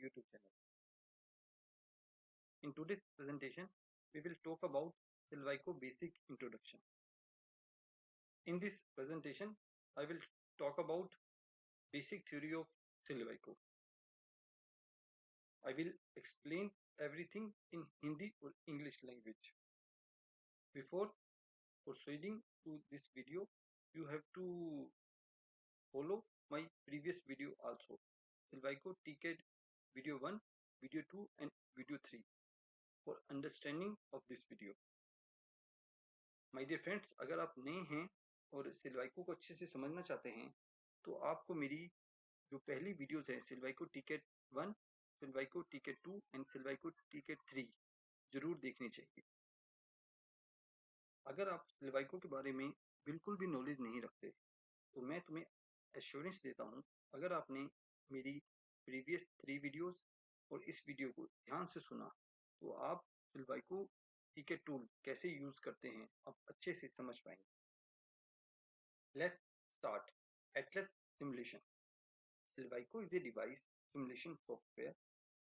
YouTube channel. In today's presentation, we will talk about Silvico basic introduction. In this presentation, I will talk about basic theory of Silvico. I will explain everything in Hindi or English language. Before proceeding to this video, you have to follow my previous video also. Silvico TCAD video 1, video 2 and video 3 for understanding of this video. My dear friends, अगर आप नए हैं और सिल्वाइको को अच्छे से समझना चाहते हैं तो आपको मेरी जो पहली वीडियोस हैं सिल्वाइको टीकेट 1, सिल्वाइको टीकेट 2 एंड सिल्वाइको टीकेट 3 जरूर देखनी चाहिए। अगर आप सिल्वाइको के बारे में बिल्कुल भी नॉलेज नहीं रखते तो मैं तुम्हें एश्योरेंस देता हूँ, अगर आपने मेरी प्रीवियस 3 वीडियोस और इस वीडियो को ध्यान से सुना तो आप सिल्वाइको टीकेट टूल कैसे यूज करते हैं आप अच्छे से समझ पाएंगे। Let's start. Atlas simulation. Silvico is a device simulation software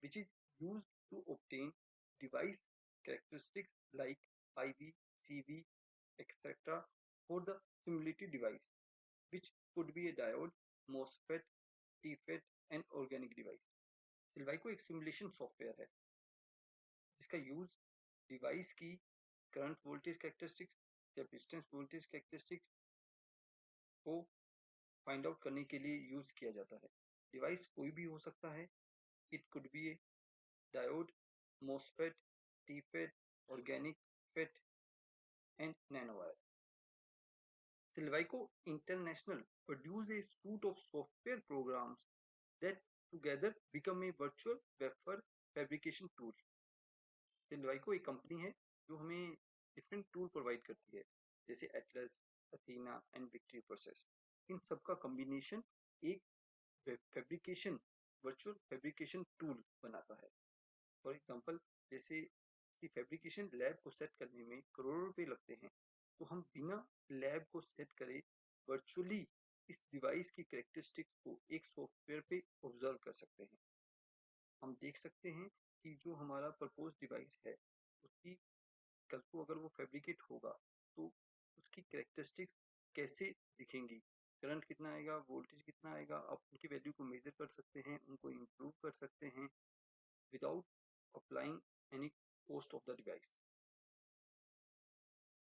which is used to obtain device characteristics like IV, CV, etc. for the simulated device, which could be a diode, MOSFET, TFET and organic device. Silvico एक simulation software है जिसका use device की current voltage characteristics, capacitance voltage characteristics को find out करने के लिए use किया जाता है। डिवाइस कोई भी हो सकता है, it could be a diode, MOSFET, TFET, organic FET and nanowire. Silvico International produce a suite of software programs that together become a virtual wafer fabrication tool. Silvico एक कंपनी है जो हमें डिफरेंट टूल प्रोवाइड करती है जैसे Atlas, Athena and Victory process. इन सबका combination एक फैब्रिकेशन वर्चुअल फैब्रिकेशन टूल बनाता है। फॉर एग्जांपल, जैसे किसी फैब्रिकेशन लैब को सेट करने में करोड़ों रुपए लगते हैं तो हम बिना लैब को सेट करे वर्चुअली इस डिवाइस की कैरेक्टरिस्टिक्स को एक सॉफ्टवेयर पे ऑब्जर्व कर सकते हैं। हम देख सकते हैं कि जो हमारा प्रपोज डिवाइस है उसकी कल को अगर वो फैब्रिकेट होगा तो उसकी कैरेक्टरिस्टिक्स कैसे दिखेंगी, करंट कितना आएगा, वोल्टेज कितना आएगा, आप उनकी वैल्यू को मेजर कर सकते हैं, उनको इम्प्रूव कर सकते हैं without applying any cost of the device.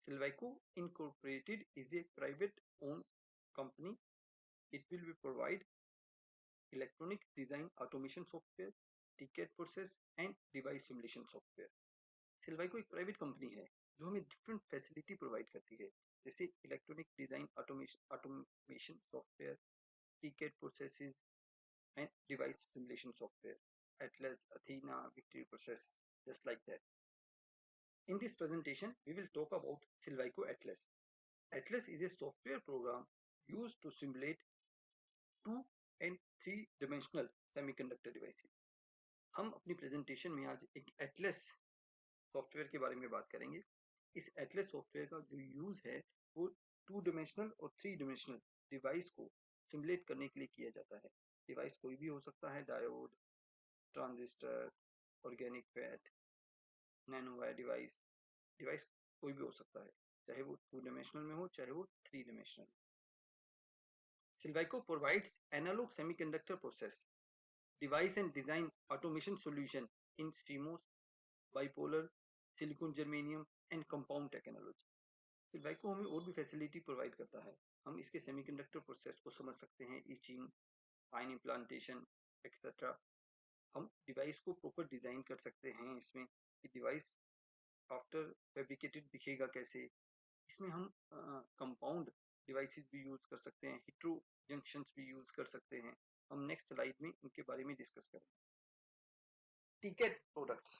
Silvico Incorporated is a private owned company. It will be provide electronic design automation software, ticket process and device simulation software. Silvico एक private company है जो हमें different facility provide करती है जैसे electronic design automation software, ticket processes and device simulation software, Atlas, Athena, Victory process, just like that. In this presentation, we will talk about Silvico Atlas. Atlas is a software program used to simulate 2 and 3-dimensional semiconductor devices. हम अपनी presentation में आज एक Atlas software के बारे में बात करेंगे। इस एटलस सॉफ्टवेयर का जो यूज है वो 2-dimensional और 3-dimensional डिवाइस को सिमुलेट करने के लिए किया जाता है। डिवाइस कोई भी हो सकता है, diode, transistor, organic fat, nanowire device, device कोई भी हो सकता है, चाहे वो 2-dimensional में हो चाहे वो 3-dimensional। Silvico provides analog semiconductor process, device and design automation solution in CMOS, bipolar, silicon germanium and compound technology. Silvico हमें और भी फैसिलिटी प्रोवाइड करता है। हम इसके सेमीकंडक्टर प्रोसेस को समझ सकते हैं, इचिंग, आयन इम्प्लांटेशन एक्सेट्रा। हम डिवाइस को प्रॉपर डिजाइन कर सकते हैं इसमें कि डिवाइस आफ्टर फैब्रिकेटेड दिखेगा कैसे। इसमें हम कंपाउंड डिवाइसेस भी यूज कर सकते हैं, हेटेरो जंक्शंस भी यूज कर सकते हैं। हम नेक्स्ट स्लाइड में इनके बारे में डिस्कस करेंगे। TCAD products.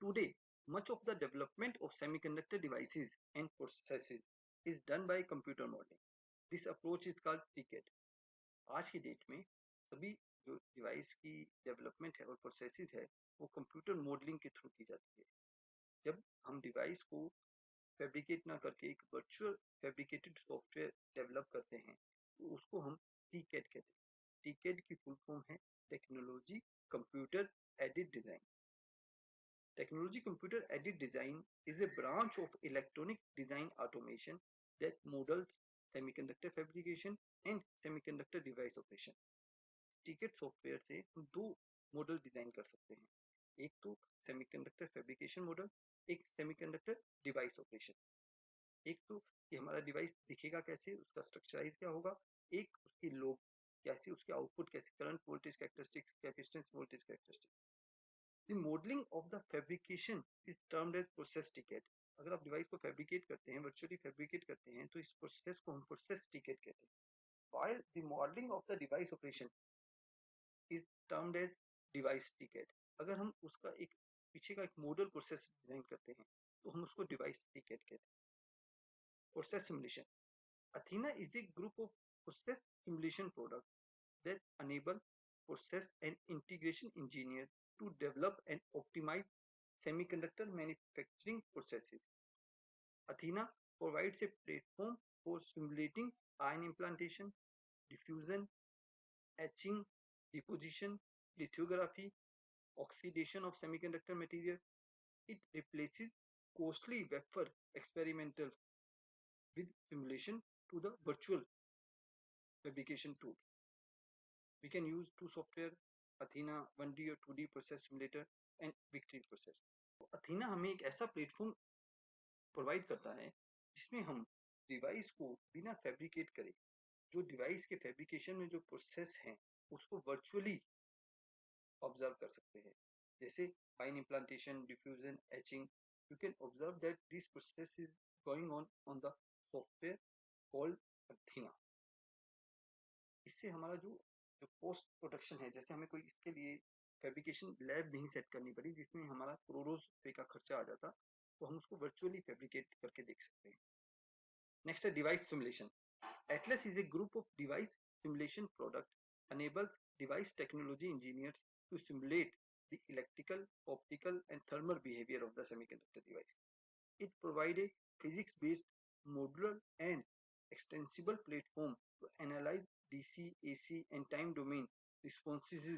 Today, much of the development of semiconductor devices and processes is done by computer modeling. This approach is called TCAD. आज की डेट में सभी जो डिवाइस की डेवलपमेंट है और प्रोसेसेस है वो कंप्यूटर मॉडलिंग के थ्रू की जाती है। जब हम डिवाइस को फैब्रिकेट ना करके एक वर्चुअल फैब्रिकेटेड सॉफ्टवेयर डेवलप करते हैं तो उसको हम TCAD कहते हैं। TCAD की फुल फॉर्म है technology computer aided design. Technology computer aided design is a branch of electronic design automation that models semiconductor fabrication and semiconductor device operation. Ticket software से हम दो मॉडल डिजाइन कर सकते हैं, एक तो सेमीकंडक्टर फैब्रिकेशन मॉडल, एक सेमीकंडक्टर डिवाइस ऑपरेशन। एक तो कि हमारा डिवाइस दिखेगा कैसे, उसका स्ट्रक्चराइज क्या होगा, एक उसकी लोग कैसे, उसके आउटपुट कैसे, current voltage characteristics, capacitance voltage characteristics. The modelling of the fabrication is termed as process ticket. अगर आप डिवाइस को फैब्रिकेट करते हैं, वर्चुअली फैब्रिकेट करते हैं, तो इस प्रोसेस को हम प्रोसेस टिकेट कहते हैं। while the modeling of the device operation is termed as device ticket। अगर हम उसका एक पीछे का एक मॉडल प्रोसेस डिजाइन करते हैं तो हम उसको डिवाइस टिकेट कहते हैं। Process simulation. Athena is a group of process simulation products that enable process and integration engineers to develop and optimize semiconductor manufacturing processes. Athena provides a platform for simulating ion implantation, diffusion, etching, deposition, lithography, oxidation of semiconductor material. It replaces costly wafer experimental with simulation to the virtual fabrication tool. We can use two software, Athena 1D or 2D process simulator and Victory process. तो Athena हमें एक ऐसा platform provide करता है जिसमें हम device को बिना फैब्रिकेट करे, जो डिवाइस के फैब्रिकेशन में जो प्रोसेस हैं उसको वर्चुअली ऑब्जर्व कर सकते हैं, जैसे fine implantation, diffusion, etching. You can observe that this process is going on the software called Athena। इससे हमारा जो जो पोस्ट प्रोडक्शन है, जैसे हमें कोई इसके लिए फैब्रिकेशन लैब नहीं सेट करनी पड़ी जिसमें हमारा करोड़ों रुपए का खर्चा आ जाता, तो हम उसको वर्चुअली फैब्रिकेट करके देख सकते हैं। नेक्स्ट है device simulation. Atlas is a group of device simulation product enables device technology engineers to simulate the electrical, optical, and thermal behavior of the semiconductor device. It provides a physics-based, modular, and extensible platform to analyze DC, AC, and time domain responses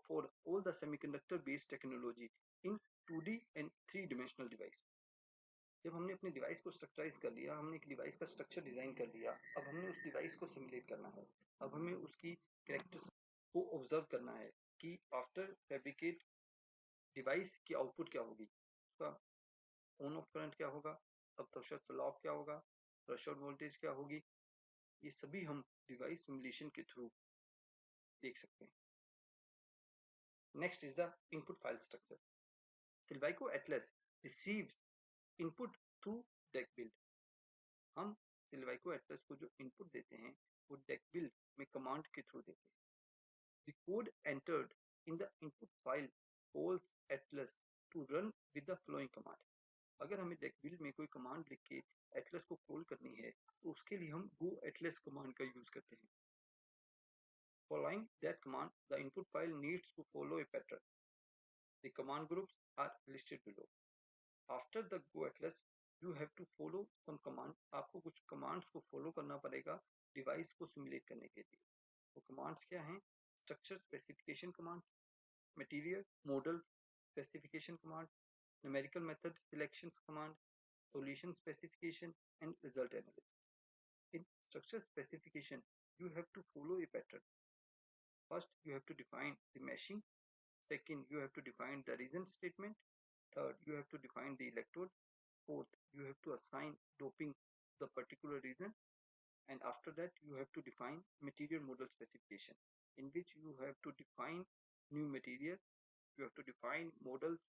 for all the semiconductor-based technology in 2D and 3-dimensional device. जब हमने अपने device को structurize कर लिया, हमने एक device का structure design कर लिया, अब हमने उस डिवाइस को सिमुलेट करना है। अब हमें उसकी कैरेक्टर्स को ऑब्जर्व करना है कि आफ्टर फैब्रिकेट डिवाइस की आउटपुट क्या होगी, उसका ऑन ऑफ करंट क्या होगा, अब थ्रेशोल्ड फॉल ऑफ क्या होगा, थ्रेशोल्ड वोल्टेज क्या होगी। ये सभी हम डिवाइस सिमुलेशन के थ्रू देख सकते हैं। Next is the input file structure. Silvaco Atlas receives input through deck build. हम Silvaco Atlas को जो इनपुट देते हैं वो डेक बिल्ड में कमांड के थ्रू देते हैं। The code entered in the input file calls Atlas to run with the following command। अगर हमें डेक बिल्ड में कोई कमांड लिख के Atlas को कॉल करनी है तो उसके लिए हम go Atlas कमांड का यूज करते हैं। Following that command, the input file needs to follow a pattern. The command groups are listed below. After the go Atlas, you have to follow some command। आपको कुछ commands को follow करना पड़ेगा device को simulate करने के लिए। वो कमांड्स क्या हैं? Structure specification command, material model specification command, numerical method selection command, solution specification, and result analysis. In structure specification, you have to follow a pattern. First, you have to define the meshing. Second, you have to define the region statement. Third, you have to define the electrode. Fourth, you have to assign doping the particular region. And after that, you have to define material model specification, in which you have to define new material. You have to define models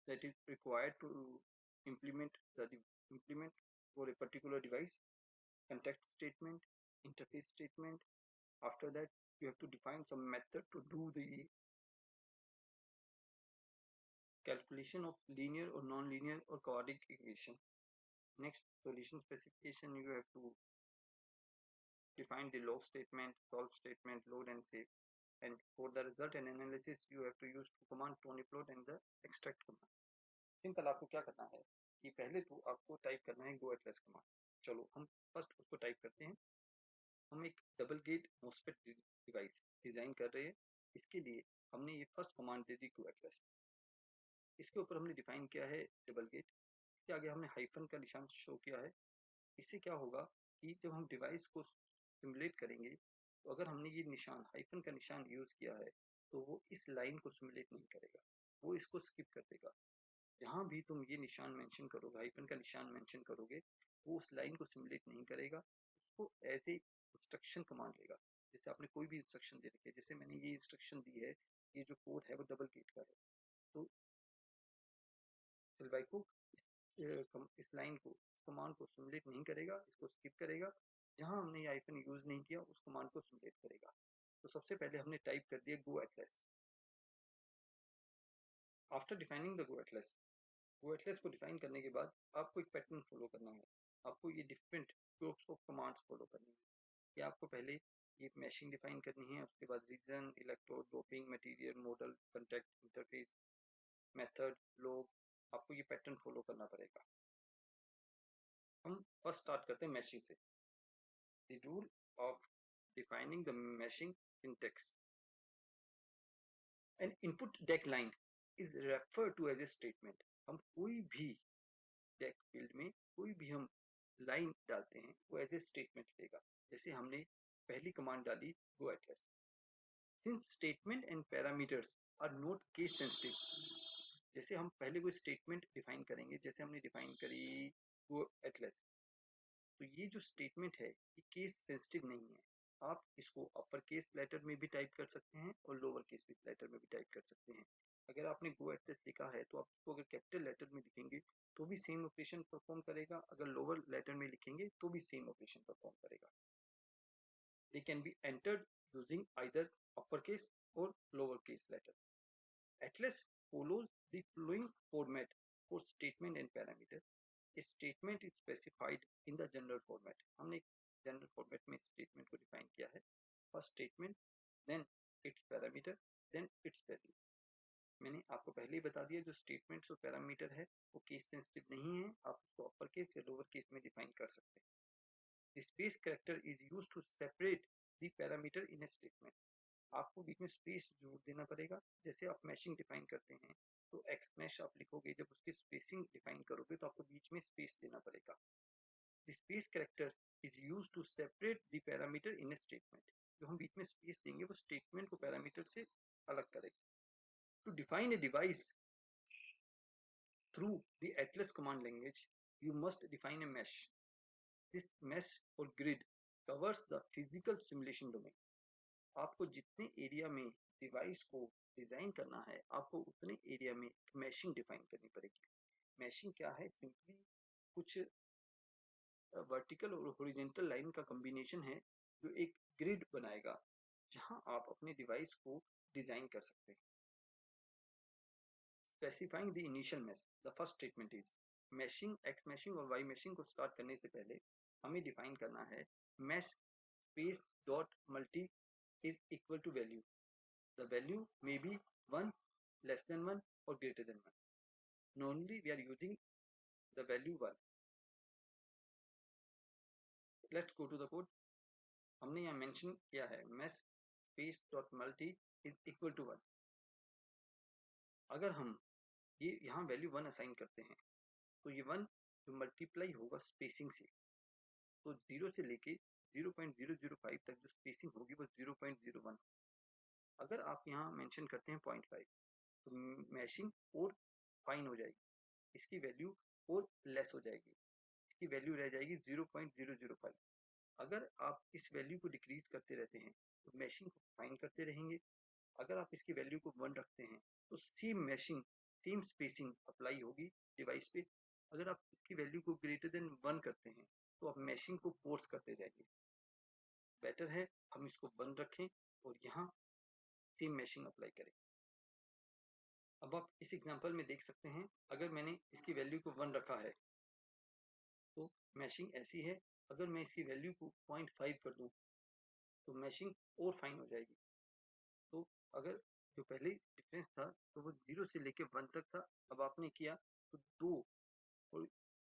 that is required to implement implement for a particular device, context statement, interface statement. After that, you have to define some method to do the calculation of linear or non-linear or quadratic equation. Next, solution specification, you have to define the log statement, solve statement, load and save. And for the result and analysis, you have to use two command, tonyplot and the extract command. Simple आपको क्या करना है कि पहले तो आपको type करना है go atlas कमांड। चलो हम फर्स्ट उसको टाइप करते हैं। हम एक double gate MOSFET device design कर रहे हैं इसके लिए हमने ये फर्स्ट कमांड दे दी टू एटलस। इसके ऊपर हमने डिफाइन किया है डबल गेट, इसके आगे हमने हाइफन का निशान शो किया है। इससे क्या होगा कि जब हम डिवाइस को सिमुलेट करेंगे तो अगर हमने ये निशान हाइफन का निशान यूज किया है तो वो इस लाइन को सिमुलेट नहीं करेगा, वो इसको स्किप कर देगा। जहां भी तुम ये निशान मेंशन करोगे, हाइफन का निशान मेंशन करोगे, वो उस लाइन को सिमुलेट नहीं करेगा, उसको एज ए इंस्ट्रक्शन कमांड लेगा। जैसे आपने कोई भी इंस्ट्रक्शन दे रखी है, जैसे मैंने ये इंस्ट्रक्शन दी है, ये जो कोड है वो डबल गेट का है, तो एलवाई को इस लाइन को, इस कमांड को सिमुलेट नहीं करेगा, इसको स्किप करेगा। जहां हमने ये आइकन यूज नहीं किया उस कमांड को सिमुलेट करेगा। तो सबसे पहले हमने टाइप कर दिया go Atlas. After defining the go Atlas को डिफाइन करने के बाद आपको एक पैटर्न फॉलो करना है। आपको ये different groups of commands follow करनी है कि आपको पहले ये मैशिंग डिफाइन करनी है, उसके बाद region, electrode, doping, material, model, contact, interface, method, log, आपको ये पैटर्न फॉलो करना पड़ेगा। हम फर्स्ट स्टार्ट करते हैं मैशिंग से। The rule of defining the meshing syntax. An input deck line is referred to as a statement. हम कोई भी deck field में कोई भी हम लाइन डालते हैं वो एज ए स्टेटमेंट लेगा। जैसे हमने पहली कमांड डाली go atlas. Since statement and parameters are not case sensitive, जैसे हम पहले कोई स्टेटमेंट डिफाइन करेंगे, जैसे हमने डिफाइन करी go atlas, तो ये जो स्टेटमेंट है ये केस सेंसिटिव नहीं है। आप इसको अपर केस लेटर में भी टाइप कर सकते हैं और लोअर केस लेटर में भी टाइप कर सकते हैं। अगर आपने गो एटलस लिखा है तो आप इसको अगर कैपिटल लेटर में लिखेंगे तो भी सेम ऑपरेशन परफॉर्म करेगा, अगर लोअर लेटर में लिखेंगे तो भी सेम ऑपरेशन परफॉर्म करेगा। They can be entered using either upper case और lower case letter. Atlas follows the following format for statement and parameter. A statement is specified in the general format. हमने general format में statement को define किया है। First statement, then its parameter, then its value. मैंने आपको पहले ही बता दिया जो स्टेटमेंट्स और पैरामीटर है वो केस सेंसिटिव नहीं है, आप उसको अपर केस या लोअर केस में डिफाइन कर सकते हैं। The space character is used to separate the parameter in a statement. आपको बीच में स्पेस जोड़ देना पड़ेगा। जैसे आप मैशिंग डिफाइन करते हैं तो एक्स मैश आप लिखोगे, जब उसकी स्पेसिंग डिफाइन करोगे तो आपको बीच में स्पेस देना पड़ेगा। The space character is used to separate the parameter in a statement. जो हम बीच में स्पेस देंगे वो स्टेटमेंट को पैरामीटर से अलग करेगा। To define a device through the Atlas command language, you must define a mesh. This mesh or grid covers the physical simulation domain. आपको जितने एरिया में डिवाइस को डिजाइन करना है आपको उतने एरिया में मैशिंग डिफाइन करनी पड़ेगी। मैशिंग क्या है? सिंपली कुछ वर्टिकल और हॉरिजॉन्टल लाइन का कॉम्बिनेशन है जो एक ग्रिड बनाएगा जहां आप अपने डिवाइस को डिजाइन कर सकते हैं। Specifying the initial mesh, the first statement is meshing. X meshing और वाई मैशिंग को स्टार्ट करने से पहले हमें डिफाइन करना है mesh space dot multi is equal to value. The value may be 1, less than 1 और greater than 1। Normally we are using the value 1। Let's go to the code. हमने यहाँ मेंशन किया है mesh space dot multi is equal to 1। अगर हम ये यहाँ value 1 assign करते हैं तो ये 1 जो मल्टीप्लाई होगा स्पेसिंग से, तो 0 से लेके 0.005 तक जो स्पेसिंग होगी वो 0.01। अगर आप यहाँ मेंशन करते हैं 0.5 तो मैशिंग और फाइन हो जाएगी, इसकी वैल्यू और लेस हो जाएगी, इसकी वैल्यू रह जाएगी 0.005। अगर आप इस वैल्यू को डिक्रीज करते रहते हैं तो मैशिंग को फाइन करते रहेंगे। अगर आप इसकी वैल्यू को 1 रखते हैं तो same mashing, same spacing apply होगी डिवाइस पे। अगर आप इसकी वैल्यू को ग्रेटर देन 1 करते हैं तो आप मैशिंग को फोर्स करते जाएंगे। बेटर है हम इसको 1 रखें और यहाँ सेम मैशिंग अप्लाई करें। अब आप इस एग्जांपल में देख सकते हैं, अगर मैंने इसकी वैल्यू को 1 रखा है तो मैशिंग ऐसी है। अगर मैं इसकी वैल्यू को 0.5 कर दूं तो मैशिंग और फाइन हो जाएगी। तो अगर जो पहले डिफरेंस था तो वो 0 से लेके 1 तक था, अब आपने किया तो 2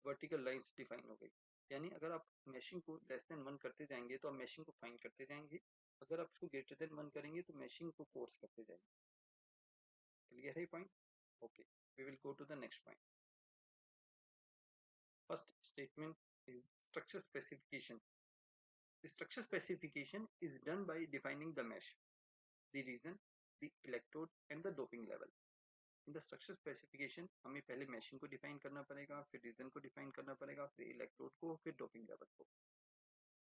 वर्टिकल लाइंस डिफाइन हो गई। यानी अगर आप मैशिंग को लेस देन 1 करते जाएंगे तो आप मैशिंग को फाइन करते जाएंगे अगर आप इसको ग्रेटर देन 1 करेंगे तो मैशिंग को कोर्स करते जाएंगे। क्लियर है point? Okay, we will go to the next point. First statement is structure specification. The structure specification is done by defining the mesh, the region, the electrode and the doping level. In the structure specification हमें पहले meshing को define करना पड़ेगा, फिर region को define करना पड़ेगा, फिर electrode को, फिर doping level को.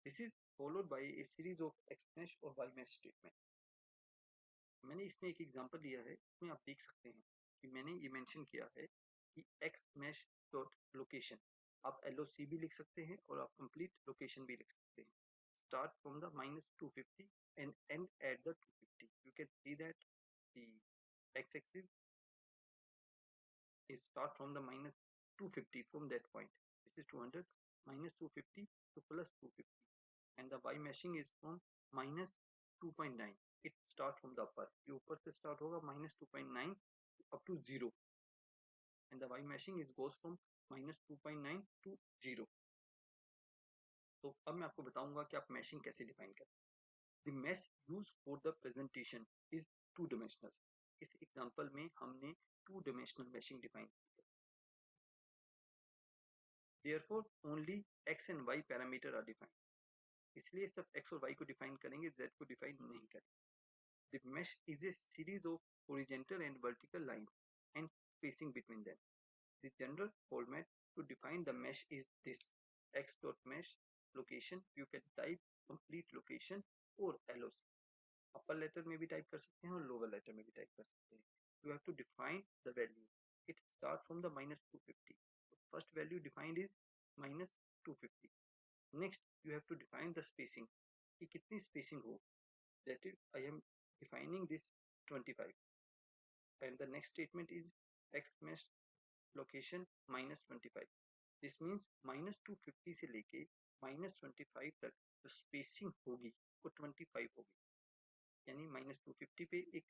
This is followed by a series of X mesh और Y mesh statement. मैंने इसमें एक एग्जांपल लिया है, इसमें आप देख सकते हैं कि मैंने ये मेंशन किया है कि X mesh dot location, आप LOC भी लिख सकते हैं और आप कंप्लीट लोकेशन भी लिख सकते हैं. Start from the -250 and end at the 250. You can see that the x-axis is start from the -250 from that point. This is 200 -250 to +250, and the y meshing is from -2.9. It start from the upper. ये ऊपर से start होगा -2.9 up to 0, and the y meshing is goes from -2.9 to 0. तो अब मैं आपको बताऊंगा कि आप मैशिंग कैसे डिफाइन करें. The mesh used for the presentation is two dimensional. इस एग्जांपल में हमने two dimensional meshing डिफाइन की है. Therefore only x and y parameter are defined. इसलिए सब x और y को डिफाइन करेंगे, z को डिफाइन नहीं करेंगे. The mesh is a series of horizontal and vertical lines and spacing between them. The general format to define the mesh is this: x dot mesh location. You can type complete location or LOC. Upper letter में भी type कर सकते हैं और lower letter में भी type कर सकते हैं. You have to define the value. It start from the -250. First value defined is -250. Next you have to define the spacing कि कितनी स्पेसिंग हो. That is I am defining this 25, and the next statement is x mesh location -25. This means -250 से लेके -25 तक जो spacing होगी वो 25 होगी. यानी -250 पे एक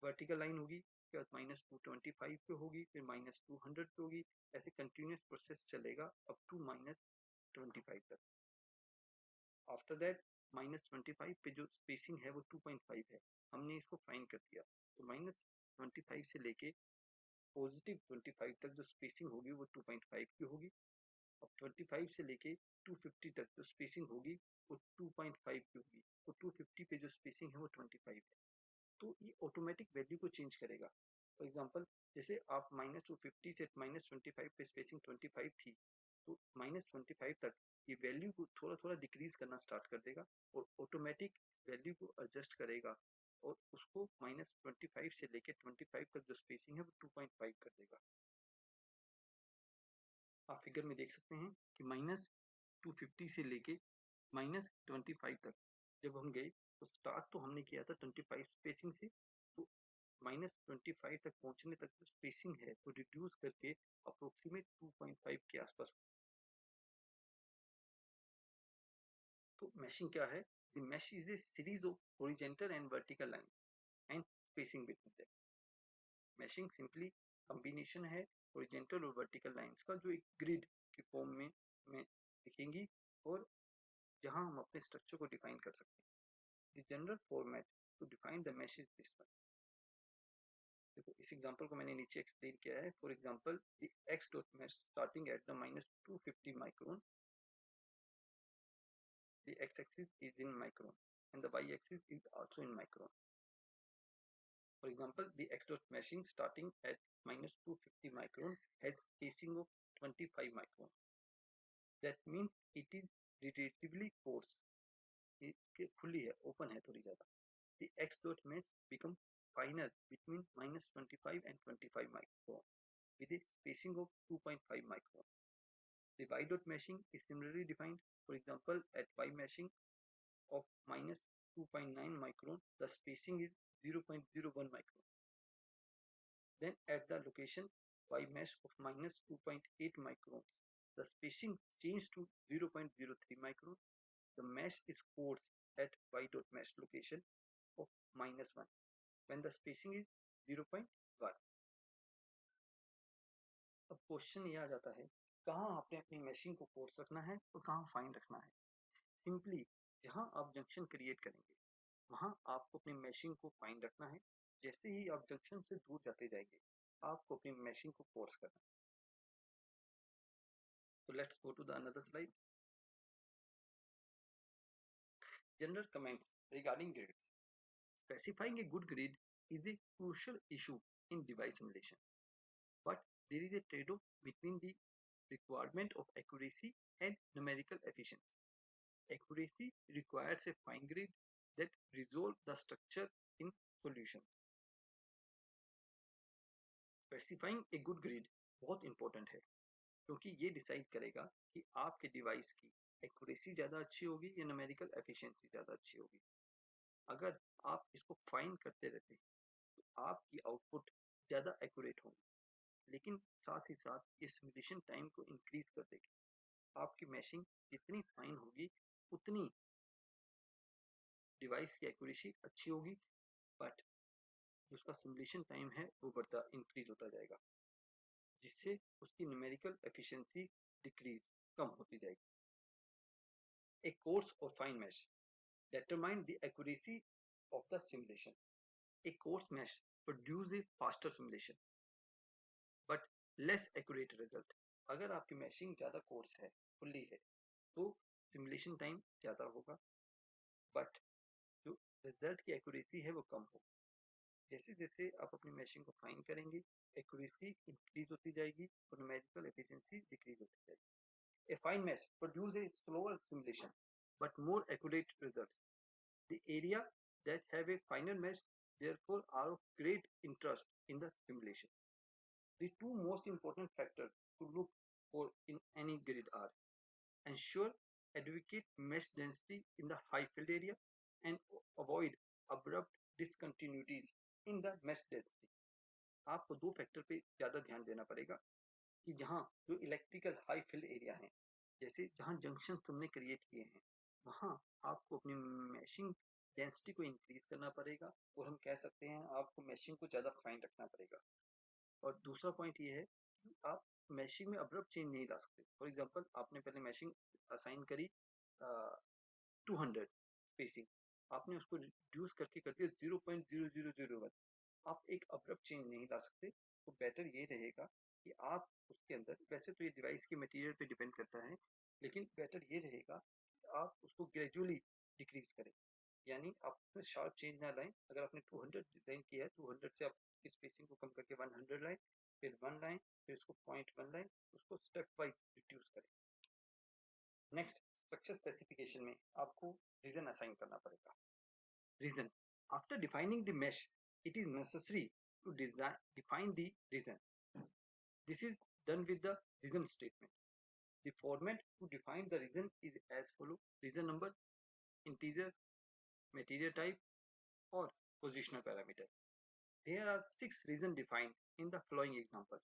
वर्टिकल लाइन होगी, फिर -225 पे होगी, फिर -200 पे होगी. ऐसे कंटिन्यूस प्रोसेस चलेगा अप टू -25 तक. आफ्टर दैट -25 पे जो स्पेसिंग है वो 2.5 है. हमने इसको फाइंड कर दिया. तो -25 से लेके +25 तक जो स्पेसिंग होगी वो 2.5 की होगी. अब 25 से लेके 250 तक जो स्पेसिंग होगी वो 2.5 की होगी. तो 250 पे जो स्पेसिंग है वो 25 है. तो ये ऑटोमेटिक वैल्यू को चेंज करेगा. फॉर एग्जांपल जैसे आप -250 से -25 पे स्पेसिंग 25 थी, तो -25 तक ये वैल्यू को थोड़ा थोड़ा डिक्रीज करना स्टार्ट कर देगा और ऑटोमेटिक वैल्यू को एडजस्ट करेगा और उसको -25 से लेके 25 तक जो स्पेसिंग है वो 2.5 कर देगा. आप फिगर में देख सकते हैं कि -250 से लेके -25 तक जब हम गए तो स्टार्ट तो हमने किया था 25 स्पेसिंग से, तो -25 तक पहुंचने तक जो स्पेसिंग है वो रिड्यूस करके अप्रोक्सीमेट 2.5 के आसपास. तो मैशिंग क्या है? The mesh is a series of horizontal and vertical line and spacing between them. Mashing simply combination है हॉरिजॉन्टल और वर्टिकल लाइंस का जो एक ग्रिड की फॉर्म में दिखेंगी और जहां हम अपने स्ट्रक्चर को डिफाइन कर सकते हैं. The general format to define the mesh is this one. देखो इस एग्जांपल को मैंने नीचे एक्सप्लेन किया है. For example the x dot mesh starting at the -250 micron. The x axis is in micron and the y axis is also in micron. For example, the x dot meshing starting at -250 micron has spacing of 25 micron. That means it is relatively coarse. ये खुली है, open है थोड़ी ज्यादा. The x dot mesh become finer between -25 and 25 micron with a spacing of 2.5 micron. The y dot meshing is similarly defined. For example, at y meshing of -2.9 micron, the spacing is 0.01 micron. Then at the location y mesh of -2.8 microns, the spacing changed to 0.03 micron. The mesh is coarse at y dot mesh location of -1 when the spacing is 0.1. अब question ये आ जाता है कहाँ आपने अपनी mashing को course रखना है और कहाँ फाइन रखना है. सिंपली जहाँ आप जंक्शन क्रिएट करेंगे वहाँ आपको अपनी मैशिंग को फाइन रखना है। जैसे ही आप जंक्शन से दूर जाते जाएंगे, आपको अपनी मैशिंग को फोर्स करना है। तो let's go to the another slide. General comments regarding grids. Specifying a good grid is a crucial issue in device simulation, but there is a trade-off between the requirement of accuracy and numerical efficiency. Accuracy requires a fine grid that resolves the structure in solution. Specifying a good grid बहुत important है, क्योंकि ये decide करेगा कि आपके device की accuracy ज़्यादा अच्छी होगी या न्यूमेरिकल एफिशिएंसी ज़्यादा अच्छी होगी। अगर आप इसको फाइन करते रहते हैं तो आपकी आउटपुट ज़्यादा एक्यूरेट होगी, लेकिन साथ ही साथ ये सिमुलेशन टाइम को इंक्रीज कर देगी। आपकी मैशिंग जितनी फाइन होगी उतनी डिवाइस की एक्यूरेसी अच्छी होगी, बट उसका सिमुलेशन टाइम है वो बढ़ता इंक्रीज होता जाएगा, जिससे उसकी न्यूमेरिकल एफिशिएंसी डिक्रीज कम होती जाएगी। A coarse or fine mesh determine the accuracy of the simulation. A coarse mesh produce a faster simulation but less accurate result. अगर आपकी मैशिंग ज़्यादा कोर्स है, फुल्ली है, तो सिमुलेशन टाइम ज़्यादा होगा, बट जो रिजल्ट की एक्यूरेसी है वो कम होगी। जैसे जैसे आप अपनी मैशिंग को फाइन करेंगे, एक्यूरेसी इंक्रीज होती जाएगी और न्यूमेरिकल एफिशिएंसी डिक्रीज होती जाएगी। A fine mesh produce a slower simulation but more accurate results. The area that have a finer mesh therefore are of great interest in the simulation. The two most important factors to look for in any grid are ensure adequate mesh density in the high field area and avoid abrupt discontinuities in the mesh density. आपको दो factor पे ज़्यादा ध्यान देना पड़ेगा कि जहाँ जो इलेक्ट्रिकल हाई फील्ड एरिया है, जैसे जहाँ जंक्शन तुमने क्रिएट किए हैं, वहाँ आपको अपनी मैशिंग डेंसिटी को इंक्रीज करना पड़ेगा, और हम कह सकते हैं आपको मैशिंग को ज़्यादा फाइन रखना पड़ेगा। और दूसरा पॉइंट ये है कि आप मैशिंग में अब्रप्ट चेंज नहीं ला सकते। फॉर एग्जांपल आपने पहले मैशिंग असाइन करी 200 स्पेसिंग, आपने उसको रिड्यूस करके कर दिया 0.0001, आप एक अब्रप्ट चेंज नहीं ला सकते। तो बेटर ये रहेगा कि आप उसके अंदर, वैसे तो ये डिवाइस के मटेरियल पे डिपेंड करता है, लेकिन बेटर ये रहेगा कि आप उसको ग्रेजुअली डिक्रीज करें, यानी आप उसमें शार्प चेंज ना लाएं। अगर आपने 200 डिजाइन किया है, 200 से आप स्पेसिंग को कम करके 100 लाएं, फिर 1 लाएं, फिर उसको 0.1 लाएं, उसको स्टेप वाइज रिड्यूस करें। नेक्स्ट, स्ट्रक्चर स्पेसिफिकेशन में आपको रीजन असाइन करना पड़ेगा। Region, after defining the mesh it is necessary to define the region. This is done with the region statement. The format to define the region is as follows: region number, integer, material type, or positional parameter. There are 6 regions defined in the following example.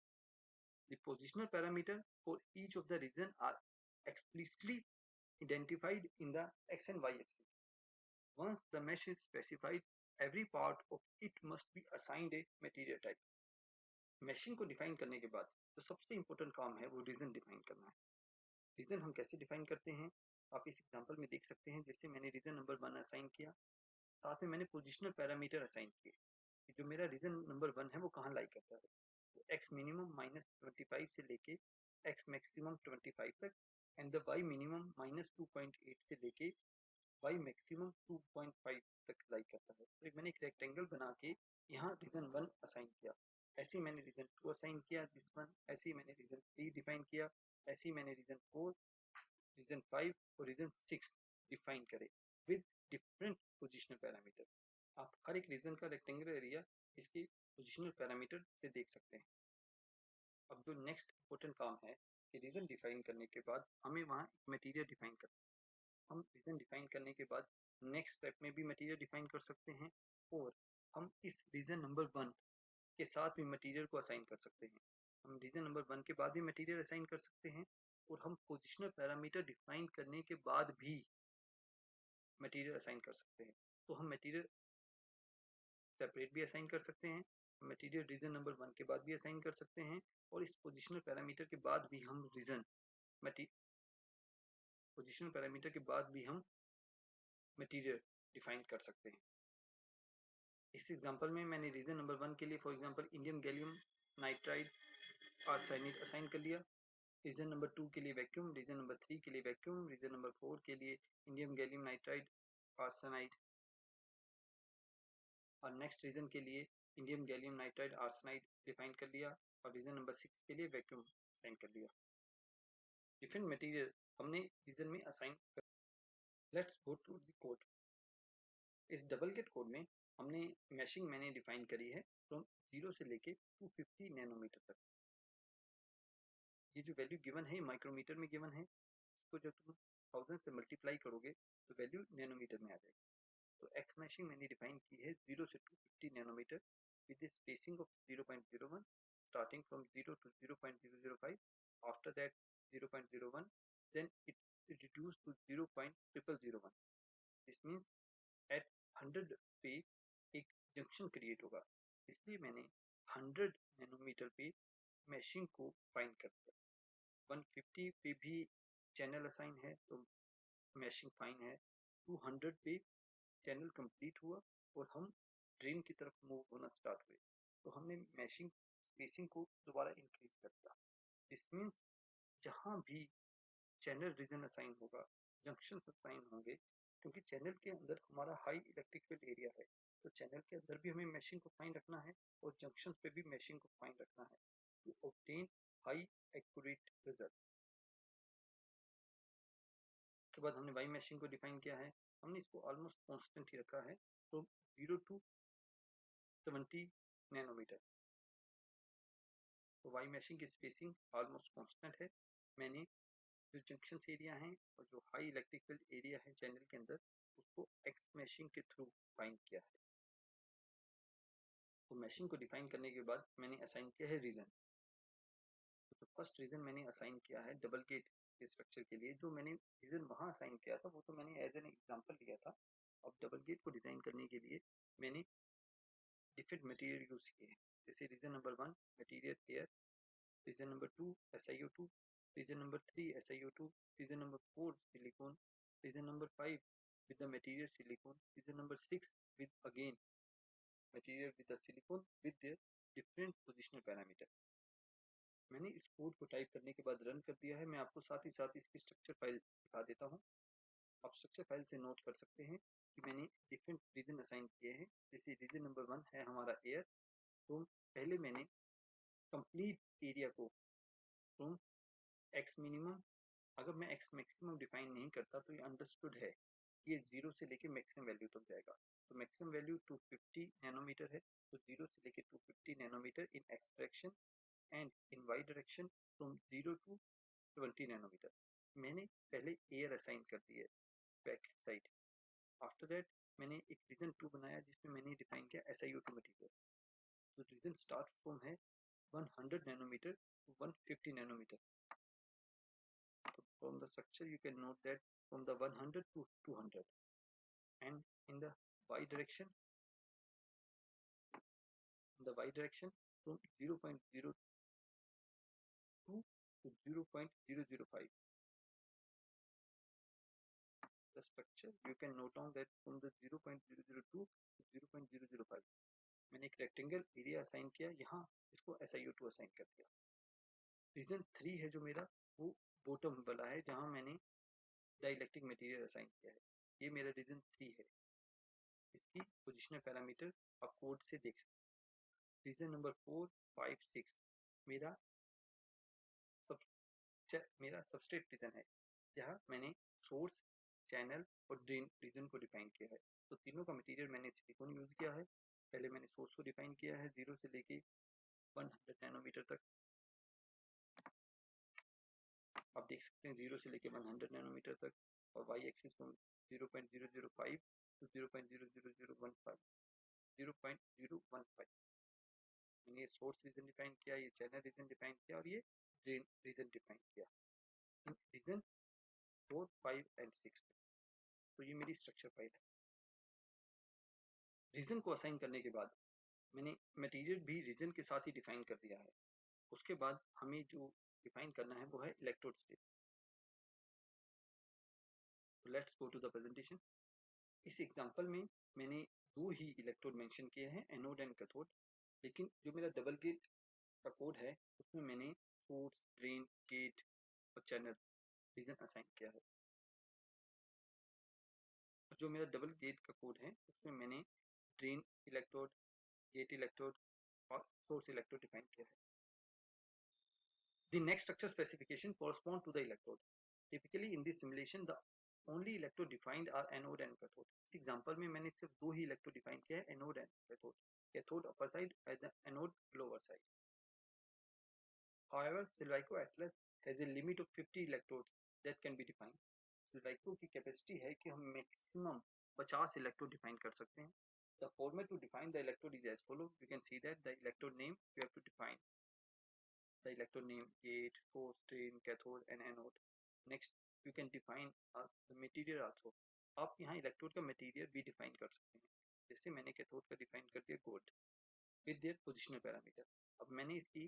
The positional parameter for each of the region are explicitly identified in the x and y axis. Once the mesh is specified, every part of it must be assigned a material type. Mashing को define करने के बाद जो सबसे important काम है वो region define करना है। रीजन हम कैसे डिफाइन करते हैं, आप इस एग्जांपल में देख सकते हैं। जैसे मैंने रीजन नंबर 1 असाइन किया, साथ में मैंने पोजिशनल पैरामीटर असाइन किए कि जो मेरा रीजन नंबर 1 है वो कहाँ लाई करता है। तो एक्स मिनिमम -25 से लेके एक्स मैक्सिमम 25 तक, एंड द वाई मिनिमम -2.8 से लेके वाई मैक्सिमम 2.5 तक लाई करता है। तो मैंने एक रेक्टेंगल बना के यहाँ रीजन 1 असाइन किया, ऐसे ही मैंने रीजन 2 असाइन किया दिस वन, ऐसे ही मैंने रीजन 3 डिफाइन किया, ऐसे ही मैंने रीजन 4, रीजन 5 और रीजन 6 डिफाइन करे विद डिफरेंट पोजिशनल पैरामीटर। आप हर एक रीजन का रेक्टेंगुलर एरिया इसके पोजिशनल पैरामीटर से देख सकते हैं। अब जो नेक्स्ट इंपॉर्टेंट काम है कि रीजन डिफाइन करने के बाद हमें वहाँ मटेरियल डिफाइन करना है। हम रीजन डिफाइन करने के बाद नेक्स्ट स्टेप में भी मटेरियल डिफाइन कर सकते हैं, और हम इस रीजन नंबर 1 के साथ भी मटेरियल को असाइन कर सकते हैं। हम रीजन नंबर 1 के बाद भी मटेरियल असाइन कर सकते हैं, और हम पोजिशनल पैरामीटर डिफाइन करने के बाद भी मटेरियल असाइन कर सकते हैं। तो हम मटेरियल सेपरेट भी असाइन कर सकते हैं, मटेरियल रीजन नंबर 1 के बाद भी असाइन कर सकते हैं, और इस पोजिशनल पैरामीटर के बाद भी हम पोजिशनल पैरामीटर के बाद भी हम मटेरियल डिफाइन कर सकते हैं। इस एग्जांपल में मैंने रीजन नंबर 1 के लिए for example indium gallium nitride arsenide assign कर लिया। रीजन नंबर 2 के लिए वैक्यूम, रीजन नंबर 3 के लिए वैक्यूम, रीजन नंबर 4 के लिए इंडियम गैलियम नाइट्राइड आर्सेनाइड, और नेक्स्ट रीजन के लिए indium gallium nitride arsenide define कर लिया, और रीजन नंबर 6 के लिए वैक्यूम असाइन कर लिया। डिफरेंट मटेरियल हमने रीजन में असाइन कर। Let's go to the code. इस डबल गेट कोड में हमने मैशिंग मैंने डिफाइन करी है फ्रॉम 0 से लेके 250 नैनोमीटर तक। ये जो वैल्यू गिवन है माइक्रोमीटर में गिवन है, इसको जब तुम 1000 से मल्टीप्लाई करोगे तो वैल्यू नैनोमीटर में आ जाएगी। तो एक्स मैशिंग मैंने डिफाइन की है 0 से 250 nanometre with a spacing of 0.01 starting from 0 to 0.005, after that 0.01, then it reduced to 0.0001. This means at 100 पे एक जंक्शन क्रिएट होगा, इसलिए मैंने 100 नैनोमीटर पे मैशिंग को फाइंड कर दिया। 150 पे भी चैनल असाइन है तो मैशिंग फाइन है। 200 पे चैनल कंप्लीट हुआ और हम ड्रेन की तरफ मूव होना स्टार्ट हुए, तो हमने मैशिंग स्पेसिंग को दोबारा इंक्रीज कर दिया। दिस मीन्स जहाँ भी चैनल रीजन असाइन होगा, जंक्शन असाइन होंगे, क्योंकि चैनल के अंदर हमारा हाई इलेक्ट्रिक फील्ड एरिया है, तो चैनल के अंदर भी हमें मैशिंग को फाइन रखना है और जंक्शन पे भी मैशिंग को फाइन रखना है to obtain high accurate result. के बाद हमने वाई मैशिंग को डिफाइन किया है, हमने इसको ऑलमोस्ट कांस्टेंट ही रखा है, तो 0 to 70 नैनोमीटर। तो वाई मैशिंग की स्पेसिंग ऑलमोस्ट कांस्टेंट है। मैंने जो जंक्शन एरिया है और जो हाई इलेक्ट्रिक फील्ड एरिया है चैनल के अंदर, उसको एक्स मैशिंग के थ्रू फाइंड किया है। तो मैशिंग को डिफाइन करने के बाद मैंने असाइन किया है रीजन। तो फर्स्ट रीजन मैंने असाइन किया है डबल गेट के स्ट्रक्चर के लिए। जो मैंने रीजन वहां असाइन किया था वो तो मैंने एज एन एग्जांपल लिया था। अब डबल गेट को डिजाइन करने के लिए मैंने डिफरेंट मटेरियल यूज किए हैं। जैसे region number 1 material air, region number 2 SiO2, region number 3 SiO2, region number 4 silicon, region number 5 with the material silicon, region number 6 with again material with the silicon with their different positional parameter। मैंने इस code को type करने के बाद run कर दिया है। मैं आपको साथ ही साथ इसकी स्ट्रक्चर फाइल दिखा देता हूँ। आप स्ट्रक्चर फाइल से नोट कर सकते हैं कि मैंने डिफरेंट रीजन असाइन किए हैं। जैसे रीजन नंबर 1 है हमारा एयर, तो पहले मैंने कंप्लीट एरिया को फ्रॉम एक्स मिनिमम, अगर मैं एक्स मैक्सिमम डिफाइन नहीं करता तो ये अंडरस्टूड है कि ये 0 से लेके मैक्सिमम वैल्यू तक जाएगा। तो मैक्सिमम वैल्यू 250 नैनोमीटर है, तो 0 से लेके 250 nanometre in x direction and in y direction from 0 to 20 nanometre. मैंने पहले एयर असाइन कर दी है बैक साइड। आफ्टर दैट मैंने एक रीजन 2 बनाया जिसमें मैंने डिफाइन किया SiO2 मटेरियल। तो रीजन स्टार्ट फ्रॉम है 100 nanometer to 150 nanometer. So from the structure you can note that from the 100 to 200, and in the y direction from 0.02 to 0.005. The structure you can note down that from the 0.002 to 0.005 मैंने एक rectangle area assign किया, यहाँ इसको SiO2 assign कर दिया। Reason 3 है जो मेरा, वो बॉटम वाला है जहाँ मैंने डाइलेक्ट्रिक मटेरियल असाइन किया है। ये मेरा रीजन 3 है। इसकी पोजिशनल पैरामीटर आप कोड से देख सकते हैं। रीजन नंबर 4, 5, 6 मेरा सबस्ट्रेट रीजन है, जहाँ मैंने सोर्स, चैनल और ड्रेन रीजन को डिफाइन किया है। तो तीनों का मटेरियल मैंने सिलिकॉन यूज किया है। पहले मैंने सोर्स को डिफाइन किया है 0 से लेके 100 नैनोमीटर तक। आप देख सकते हैं 0 से लेके 100 नैनोमीटर तक, और वाई एक्सिस को 0.005 to 0.00015 0.015 मैंने ये सोर्स रीजन डिफाइन किया, ये चैनल रीजन डिफाइन किया और ये ड्रेन रीजन डिफाइन किया इन रीजन 4, 5 एंड 6। तो ये मेरी स्ट्रक्चर फाइल है। रीजन को असाइन करने के बाद मैंने मटेरियल भी रीजन के साथ ही डिफाइन कर दिया है। उसके बाद हमें जो डिफाइन करना है वो है electrode state. Let's go to the presentation. इस एग्जांपल में मैंने दो ही इलेक्ट्रोड मेंशन किए हैं, एनोड एंड कैथोड, लेकिन जो मेरा डबल गेट का कोड है उसमें मैंने सोर्स, ड्रेन, गेट और चैनल रीजन असाइन किया है। जो मेरा डबल गेट का कोड है उसमें मैंने ड्रेन इलेक्ट्रोड, गेट इलेक्ट्रोड और सोर्स इलेक्ट्रोड डिफाइन किया है। The next structure specification correspond to the electrode. Typically in this simulation the only electrode defined are anode and cathode. इस एग्जांपल में मैंने सिर्फ दो ही इलेक्ट्रोड डिफाइन किया है, anode and cathode, cathode upper side and anode lower side. However, Silvico Atlas has a limit of 50 electrodes that can be defined. Silvico की capacity है कि हम मैक्सिमम 50 इलेक्ट्रोड डिफाइन कर सकते हैं. The format to define the electrode is as follows. You can see that the electrode name you have to define the electrode name, gate, source, drain, cathode and anode. Next you can define the material also. आप यहाँ electrode का material भी define कर सकते हैं. जैसे मैंने cathode का डिफाइन कर दिया gold with their positional parameter. अब मैंने इसकी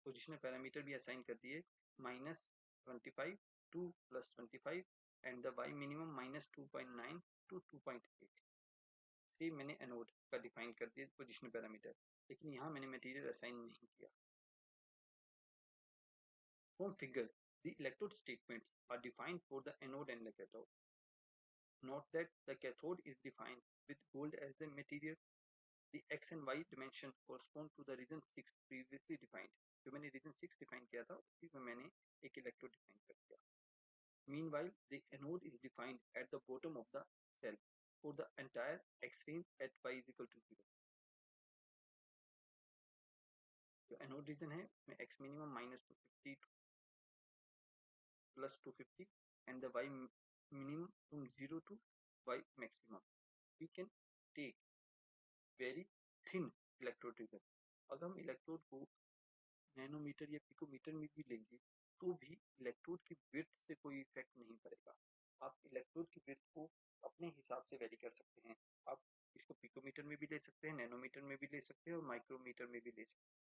पोजिशनल पैरामीटर भी असाइन कर दिए -25 2 +25 and the y minimum -2.9 to 2.8. Same मैंने एनोड का डिफाइन कर दिया पोजिशनल पैरामीटर, लेकिन यहाँ मैंने मटेरियल असाइन नहीं किया. From figure, the electrode statements are defined for the anode and the cathode. Note that the cathode is defined with gold as the material. The x and y dimension correspond to the region 6 previously defined. जो मैंने region 6 define किया था उसी में मैंने एक electrode define कर दिया. Meanwhile, the anode is defined at the bottom of the cell for the entire x range at y is equal to 0. जो anode region है उसमें x minimum -250 +250 and the y minimum from 0 to y maximum. We can take very thin electrode region. अगर हम electrode को nanometre या picometre में भी लेंगे तो भी इलेक्ट्रोड की विड्थ से कोई इफेक्ट नहीं पड़ेगा. आप इलेक्ट्रोड की विड्थ को अपने हिसाब से वेरी कर सकते हैं. आप इसको पिकोमीटर में भी ले सकते हैं, नैनोमीटर में भी ले सकते हैं और माइक्रोमीटर में भी ले सकते हैं.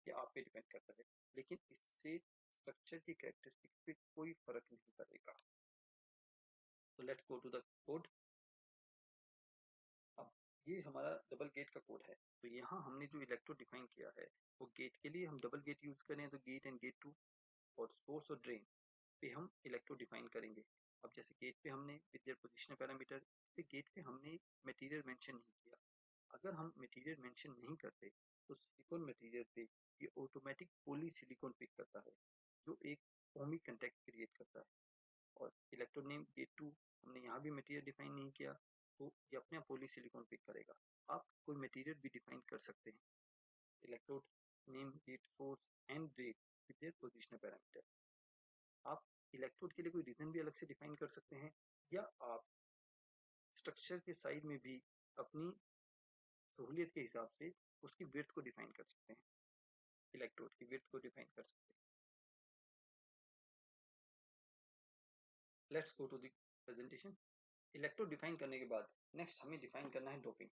ये आप पे डिपेंड करता है, लेकिन इससे स्ट्रक्चर की कैरेक्टरिस्टिक्स पे कोई फर्क नहीं पड़ेगा. So let's go to the code. अब ये हमारा डबल गेट का कोड है. तो यहाँ हमने जो इलेक्ट्रोड डिफाइन किया है वो गेट के लिए हम डबल गेट यूज करें तो गेट एंड गेट 2, और सोर्स और ड्रेन पे हम इलेक्ट्रोड डिफाइन करेंगे. अब जैसे गेट पे हमने विद देयर पोजिशनल पैरामीटर, फिर गेट पे हमने मटेरियल मेंशन नहीं किया. अगर हम मटेरियल मेंशन नहीं करते तो सिलिकॉन मटेरियल पे ये ऑटोमेटिक पॉली सिलिकॉन पिक करता है जो एक ओमिक कंटेक्ट क्रिएट करता है. और इलेक्ट्रोड नेम गेट 2 हमने यहाँ भी मटेरियल डिफाइन नहीं किया तो ये अपने आप पॉली सिलिकॉन पिक करेगा. आप कोई मटेरियल भी डिफाइन कर सकते हैं. Electrode name, gate, source and drain with their positional parameter. आप इलेक्ट्रोड के लिए कोई रीजन भी अलग से डिफाइन कर सकते हैं या आप स्ट्रक्चर के साइड में भी अपनी सहूलियत के हिसाब से उसकी विड्थ को डिफाइन कर सकते हैं. इलेक्ट्रोड की विड्थ को डिफाइन कर सकते हैं. Let's go to the presentation. Electrode define करने के बाद नेक्स्ट हमें डिफाइन करना है doping.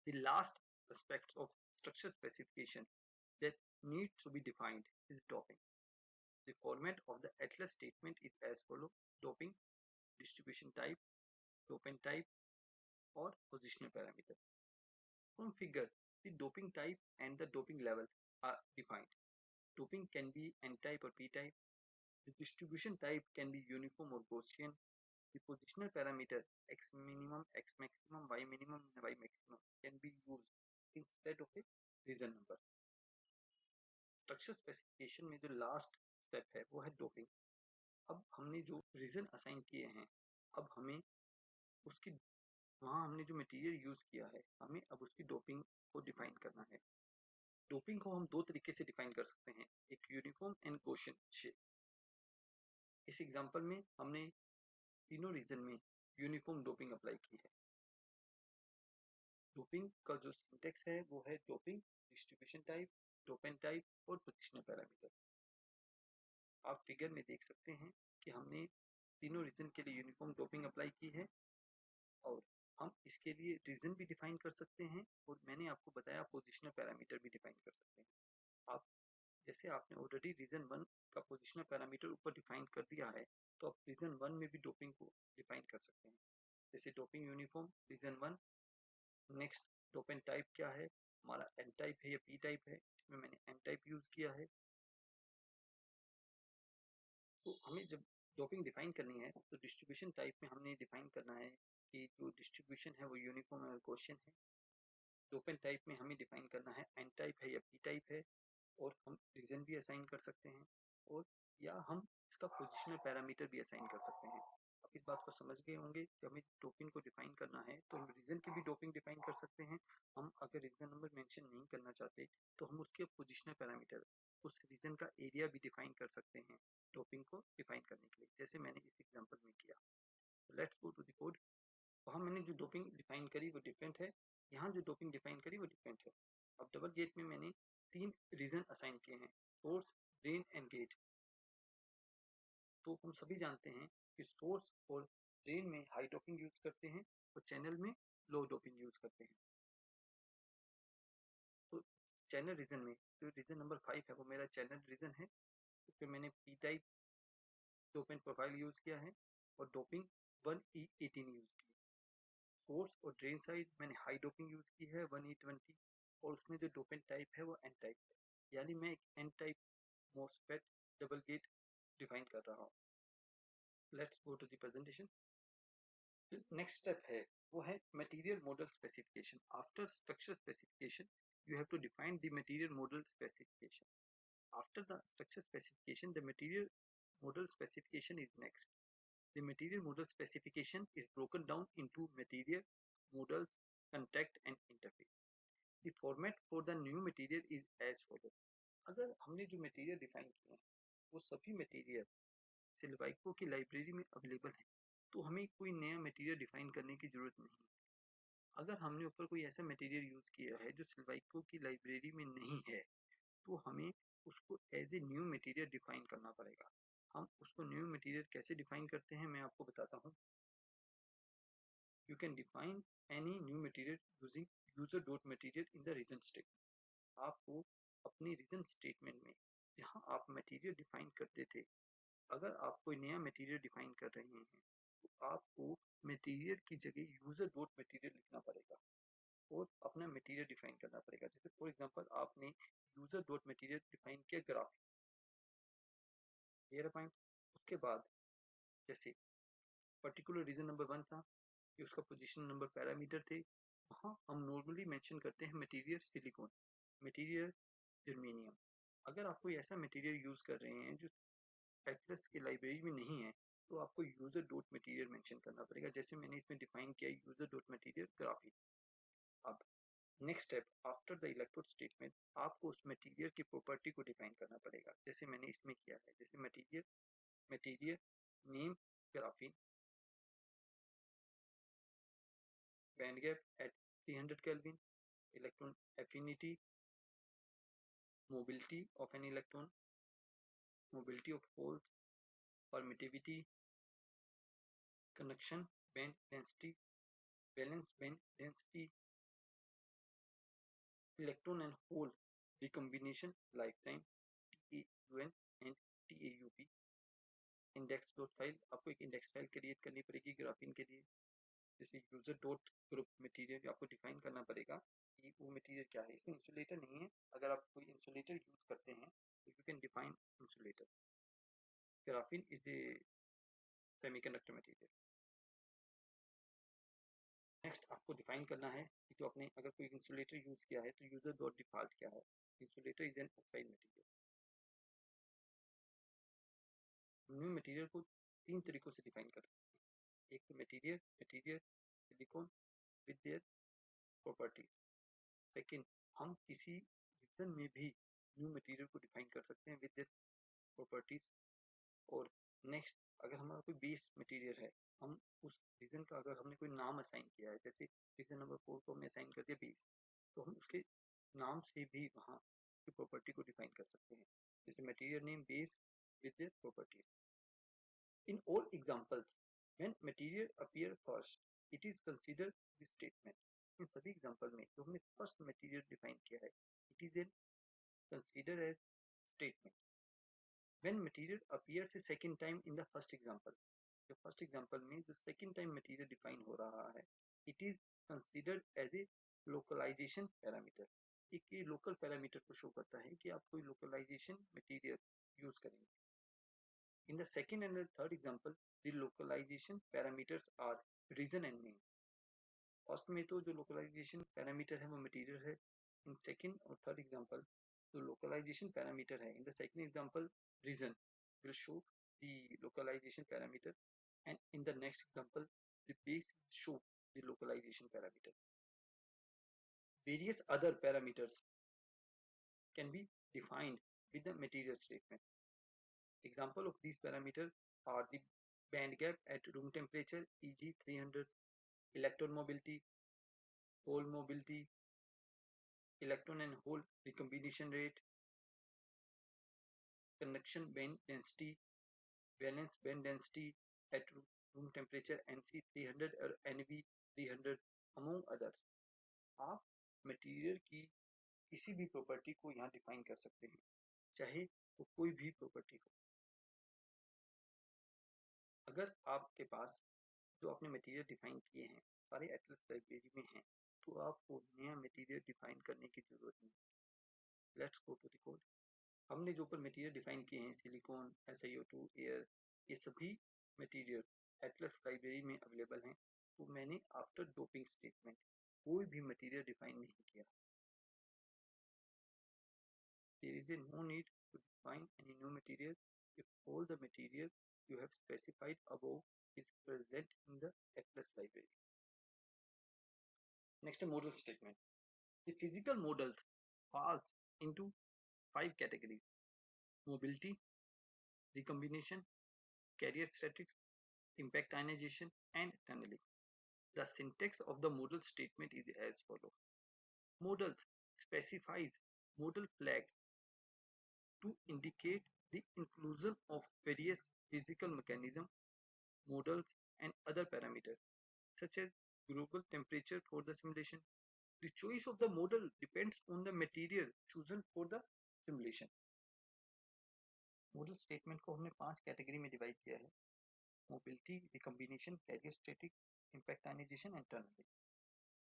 The last aspect of structure specification that needs to be defined is doping. The format of the Atlas statement is as follows: doping, distribution type, dopant type, or positional parameter. From figure, the doping type and the doping level are defined. Doping can be N-type or P-type. The distribution type can be uniform or Gaussian. The positional parameter x minimum, x maximum, y minimum, and y maximum can be used instead of a reason number. Structure specification में जो last step है वो है doping. अब हमने जो reason assign किए हैं, अब हमें उसकी वहाँ हमने जो मटेरियल यूज किया है हमें अब उसकी डोपिंग को डिफाइन करना है. डोपिंग को हम दो तरीके से डिफाइन कर सकते हैं, एक यूनिफॉर्म एंड गॉसियन शेप. इस एग्जांपल में हमने तीनों रीजन में यूनिफॉर्म डोपिंग अप्लाई की है. डोपिंग का जो सिंटेक्स है वो है doping, distribution type, dopant type और पोजिशनल पैरामीटर. आप फिगर में देख सकते हैं कि हमने तीनों रीजन के लिए यूनिफॉर्म डोपिंग अप्लाई की है और हम इसके लिए रीजन भी डिफाइन कर सकते हैं और मैंने आपको बताया पोजिशनल पैरामीटर भी डिफाइन कर सकते हैं. आप जैसे आपने ऑलरेडी रीजन 1 का पोजिशनल पैरामीटर ऊपर डिफाइन कर दिया है तो आप रीजन 1 में भी डोपिंग को डिफाइन कर सकते हैं. जैसे doping uniform region 1 next dopant type क्या है, हमारा एन टाइप है या पी टाइप है, इसमें मैंने एन टाइप यूज किया है। तो हमें जब डोपिंग डिफाइन करनी है तो डिस्ट्रीब्यूशन टाइप में हमने डिफाइन करना है कि जो डिस्ट्रीब्यूशन है वो यूनिफॉर्म और गॉसियन है। डोपेन टाइप में हमें डिफाइन करना है एन टाइप है या पी टाइप है, और हम रीजन भी असाइन कर सकते हैं, और या हम इसका पोजिशनल पैरामीटर भी असाइन कर सकते हैं। आप इस बात को समझ गए होंगे कि हमें डोपिंग को डिफाइन करना है तो हम रीजन की भी डोपिंग डिफाइन कर सकते हैं। हम अगर रीजन नंबर मेंशन नहीं करना चाहते तो हम उसके पोजिशनल पैरामीटर, उस रीजन का एरिया भी डिफाइन कर सकते हैं डोपिंग को डिफाइन करने के लिए, जैसे मैंने इस एग्जाम्पल में किया। Let's go to the code. वहाँ मैंने जो डोपिंग डिफाइन करी वो डिफरेंट है, यहाँ जो डोपिंग डिफाइन करी वो डिफरेंट है। अब डबल गेट में मैंने 3 रीजन असाइन किए हैं, सोर्स, ड्रेन एंड गेट। तो हम सभी जानते हैं कि सोर्स और ड्रेन में हाई डोपिंग यूज करते हैं और चैनल में लो डोपिंग यूज करते हैं। तो चैनल रीजन में जो रीजन नंबर 5 है वो मेरा चैनल रीजन है, तो फिर मैंने P type doping profile use किया है और डोपिंग 1E18 यूज की। सोर्स और ड्रेन साइड मैंने हाई डोपिंग यूज की है 1E20, और उसमें जो डोपिंग टाइप है वो एन टाइप है, यानी मैं एक n type MOSFET double gate define कर रहा हूँ। Let's go to the presentation. Next step है वो है material model specification. After structure specification you have to define the material model specification. After the structure specification, the material model specification is next. The material model specification is broken down into material, models, contact and interface. The format for the new material is as follows. अगर हमने जो material define किए हैं वो सभी material सिल्वाइको की library में available है, तो हमें कोई नया मटेरियल डिफाइन करने की जरूरत नहीं। अगर हमने ऊपर कोई ऐसा मटेरियल यूज किया है जो सिल्वाइको की लाइब्रेरी में नहीं है, तो हमें उसको as a new material define करना पड़ेगा। हम उसको न्यू मटेरियल कैसे डिफाइन करते हैं मैं आपको बताता हूँ। You can define any new material using user dot material in the region statement. आपको अपनी रीजन स्टेटमेंट में जहाँ आप मटेरियल डिफाइन करते थे, अगर आप कोई नया मटेरियल डिफाइन कर रहे हैं तो आपको मटेरियल की जगह यूजर डॉट मटेरियल लिखना पड़ेगा और अपना मटेरियल डिफाइन करना पड़ेगा। जैसे फॉर एग्जांपल आपने यूजर डॉट मटेरियल डिफाइन किया ग्राफ, क्लियर पॉइंट। उसके बाद जैसे पर्टिकुलर रीजन नंबर 1 था कि उसका पोजीशन नंबर पैरामीटर थे, वहाँ हम नॉर्मली मेंशन करते हैं मटेरियल सिलिकॉन, मटेरियल जर्मेनियम। अगर आप कोई ऐसा मटेरियल यूज कर रहे हैं जो पैचलेस की लाइब्रेरी में नहीं है तो आपको यूजर डॉट मटेरियल मेंशन करना पड़ेगा, जैसे मैंने इसमें डिफाइन किया यूजर डॉट मटेरियल ग्राफिक। अब next step after the electrode statement, आपको उस मटेरियल की प्रॉपर्टी को डिफाइन करना पड़ेगा, जैसे मैंने इसमें किया है। जैसे material material name graphene, band gap at 300 kelvin, electron affinity, mobility of an electron, mobility of holes, permittivity, conduction band density, valence band density, electron and hole recombination life time, TAUN and TAUP। Index dot file, आपको एक index file create करनी पड़ेगी graphene के लिए। जैसे user dot group material आपको define करना पड़ेगा कि वो मटेरियल क्या है। इसमें इंसुलेटर नहीं है, अगर आप कोई इंसुलेटर यूज करते हैं तो you can define insulator. Graphene is a semiconductor material. Next आपको डिफाइन करना है कि जो आपने अगर कोई इंसुलेटर यूज किया है तो यूजर डॉट डिफॉल्ट क्या है। Insulator is an oxide material. New material को 3 तरीकों से डिफाइन कर सकते हैं। एक तो material material silicon with their properties. Second, हम किसी रीजन में भी न्यू मटेरियल को डिफाइन कर सकते हैं विद देयर प्रॉपर्टीज। और नेक्स्ट, अगर हमारा कोई बेस मटेरियल है, हम उस रीजन का अगर हमने कोई नाम असाइन किया है, जैसे रीजन नंबर 4 को हमने असाइन कर दिया बेस, तो हम उसके नाम से भी वहाँ की प्रॉपर्टी को डिफाइन कर सकते हैं, जैसे material name base with their properties. In all examples, when material appear first, it is considered the statement. इन सभी एग्जाम्पल में जो हमने फर्स्ट मटेरियल डिफाइन किया है, it is then considered as statement. When material appears a second time in the first example, जो first example में जो second time material define हो रहा है, it is considered as a localization parameter. एक ये local parameter को show करता है कि आप कोई localization material use करेंगे. In the second and the third example, the localization parameters are region and name. First में तो जो लोकलाइजेशन पैरामीटर है वो मटेरियल है. इन सेकंड और थर्ड एग्जांपल जो लोकलाइजेशन पैरामीटर है, in the second example region will show the localization parameter, and in the next example the base will show the localization parameter. Various other parameters can be defined with the material statement. Example of these parameters are the band gap at room temperature, e.g. 300, electron mobility, hole mobility, electron and hole recombination rate, conduction band density, valence band density at room temperature NC 300 और NV 300 among others. आप material की किसी भी property को यहाँ define कर सकते हैं, चाहे वो कोई भी प्रॉपर्टी हो. अगर आपके पास जो आपने मटेरियल डिफाइन किए हैं सारे एटलस लाइब्रेरी में हैं, तो आपको नया मटेरियल डिफाइन करने की जरूरत नहीं. Let's go to the code. हमने जो ऊपर मटेरियल डिफाइन किए हैं, सिलिकॉन, SiO2, एयर, ये सभी मटेरियल एटलस लाइब्रेरी में अवेलेबल हैं. तो मैंने आफ्टर डोपिंग स्टेटमेंट कोई भी मटेरियल डिफाइन नहीं किया. There is no need to define any new material if all the material you have specified above is present in the Atlas library. Next, a model statement. The physical models falls into 5 categories: mobility, recombination, carrier statics, impact ionization, and tunneling. The syntax of the model statement is as follows. Models specifies model flags to indicate the inclusion of various physical mechanism, models, and other parameters, such as global temperature for the simulation. The choice of the model depends on the material chosen for the simulation. Model statement को हमने 5 category में divide किया है: mobility, recombination, carrier static, impact ionization and tunneling.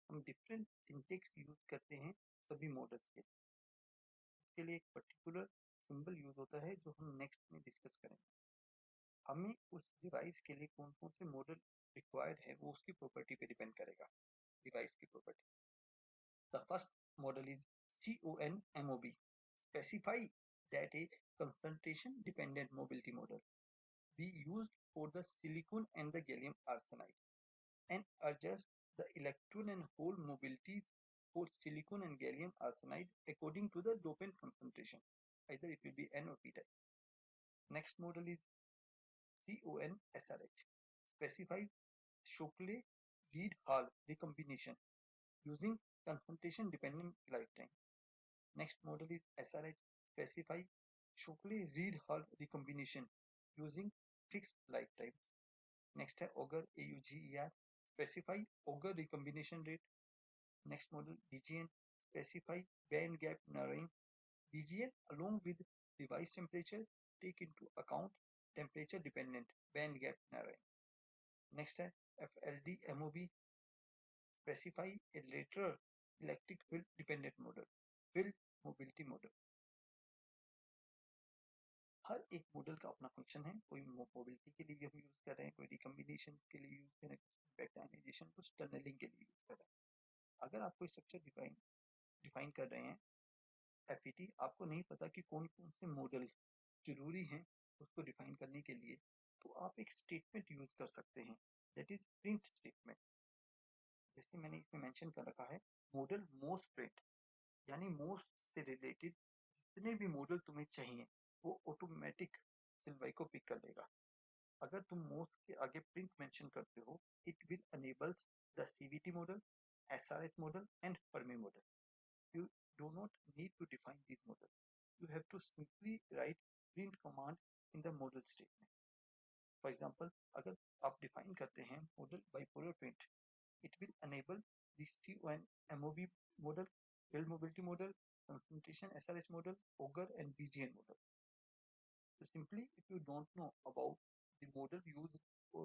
हम different syntax use करते हैं सभी models के. उसके लिए एक पर्टिकुलर सिंबल यूज होता है जो हम नेक्स्ट में डिस्कस करेंगे. हमें उस डिवाइस के लिए कौन कौन से मॉडल रिक्वायर्ड है वो उसकी प्रॉपर्टी पे डिपेंड करेगा, डिवाइस की property. The first model is CONMOB. Specify that a concentration dependent mobility model be used for the silicon and the gallium arsenide, and adjust the electron and hole mobilities for silicon and gallium arsenide according to the dopant concentration. Either it will be N or P type. Next model is CONSRH. Specify Shockley-Reed-Hall recombination using concentration dependent lifetime. Next model is SRH. Specify Shockley-Reed-Hall recombination using fixed lifetime. Next है Auger AUGER. Specify Auger recombination rate. Next model BGN. Specify band gap narrowing. BGN along with device temperature take into account temperature dependent band gap narrowing. Next है FLD MOB. Specify a lateral electric field dependent model, field mobility model. हर एक model का अपना function है. कोई mobility के लिए हम use कर रहे हैं, कोई रिकॉम्बिनेशन के लिए यूज कर रहे हैं, कुछ इम्पैक्ट आयनाइजेशन, कुछ टनलिंग के लिए यूज कर रहे हैं. अगर आप कोई स्ट्रक्चर डिफाइन कर रहे हैं FET, आपको नहीं पता कि कौन कौन से मॉडल जरूरी हैं उसको डिफाइन करने के लिए, तो आप एक स्टेटमेंट यूज कर सकते हैं, दैट इज प्रिंट स्टेटमेंट. जैसे मैंने इसमें मेंशन कर रखा है मॉडल मोस्ट प्रिंट, यानी मोस्ट से रिलेटेड जितने भी मॉडल तुम्हें चाहिए वो ऑटोमेटिक सिलवाई को पिक कर लेगा. अगर तुम मोस्ट के आगे प्रिंट मेंशन करते हो, it will enables the CVT model, SRH model and Fermi model. You do not need to define these models. You have to simply write print command in the model statement. For example, अगर आप define करते हैं model bipolar print, it will enable the CONMOB model, field mobility model, concentration SRH model, Auger and BGN model. So simply, if you don't know about the model used for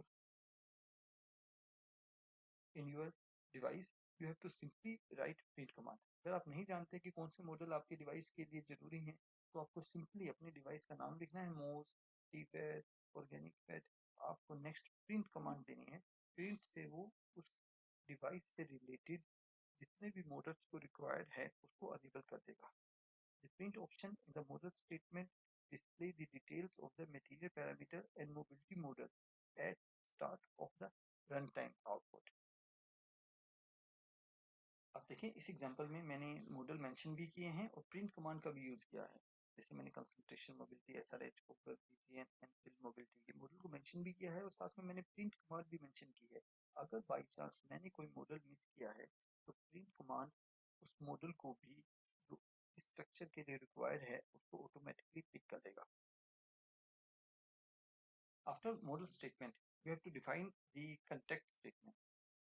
in your device, you have to simply write print command. अगर आप नहीं जानते कि कौन से model आपके device के लिए जरूरी हैं, तो आपको सिंपली अपने डिवाइस का नाम लिखना है, मोस, टीपैड, ऑर्गेनिक पैड। आपको नेक्स्ट प्रिंट कमांड देनी है। प्रिंट से वो उस डिवाइस से रिलेटेड जितने भी मॉडल्स को रिक्वायर्ड है उसको अनेबल कर देगा। The print option in the model statement display the details of the material parameter and mobility model at start of the runtime output. अब देखिए इस एग्जांपल में मैंने मॉडल मेंशन भी किए हैं और प्रिंट कमांड का भी यूज किया है। जैसे मैंने कंसंट्रेशन मोबिलिटी, एसआरएच, कोपर, पीजीएन एंड फिल्म मोबिलिटी के मॉडल को मेंशन भी किया है और साथ में मैंने प्रिंट कमांड भी मेंशन की है। अगर बाई चांस मैंने कोई मॉडल मिस किया है तो प्रिंट कमांड उस मॉडल को भी जो स्ट्रक्चर के लिए रिक्वायर्ड है उसको ऑटोमेटिकली पिक कर देगा। After model statement, you have to define the context statement,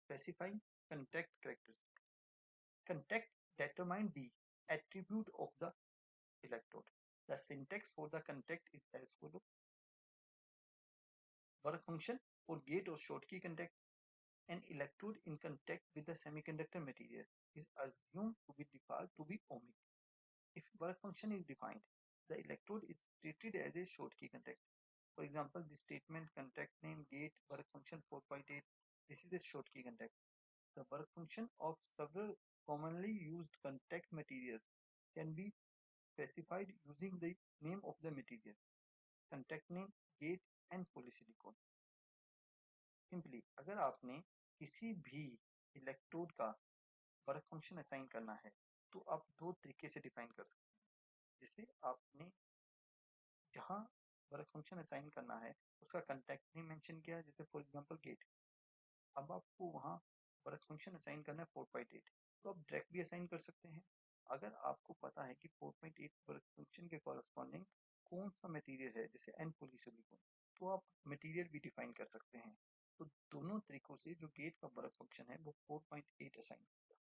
specifying context characteristics. Context determine the attribute of the electrode. The syntax for the context is as follows. Work function for gate or Schottky contact. An electrode in contact with the semiconductor material is assumed to be default to be ohmic. If work function is defined, the electrode is treated as a Schottky contact. For example, the statement contact name gate work function 4.8. This is a Schottky contact. The work function of several commonly used contact materials can be specified using the name of the material, contact name, gate and polysilicon. Simply, अगर आपने किसी भी electrode का work function assign करना है तो आप दो तरीके से डिफाइन कर सकते हैं। जैसे आपने जहाँ वर्क फंक्शन असाइन करना है उसका कंटेक्ट नेम मेंशन किया है, जैसे फॉर एग्जांपल गेट। अब आपको वहाँ वर्क फंक्शन असाइन करना है 4.8, तो आप डायरेक्ट भी असाइन कर सकते हैं। अगर आपको पता है कि 4.8 वर्क फंक्शन के कॉरस्पॉन्डिंग कौन सा मटेरियल है, जैसे एन पॉलीसिलिकॉन, तो आप मटेरियल भी डिफाइन कर सकते हैं। तो दोनों तरीकों से जो गेट का वर्क फंक्शन है वो 4.8 असाइन होगा।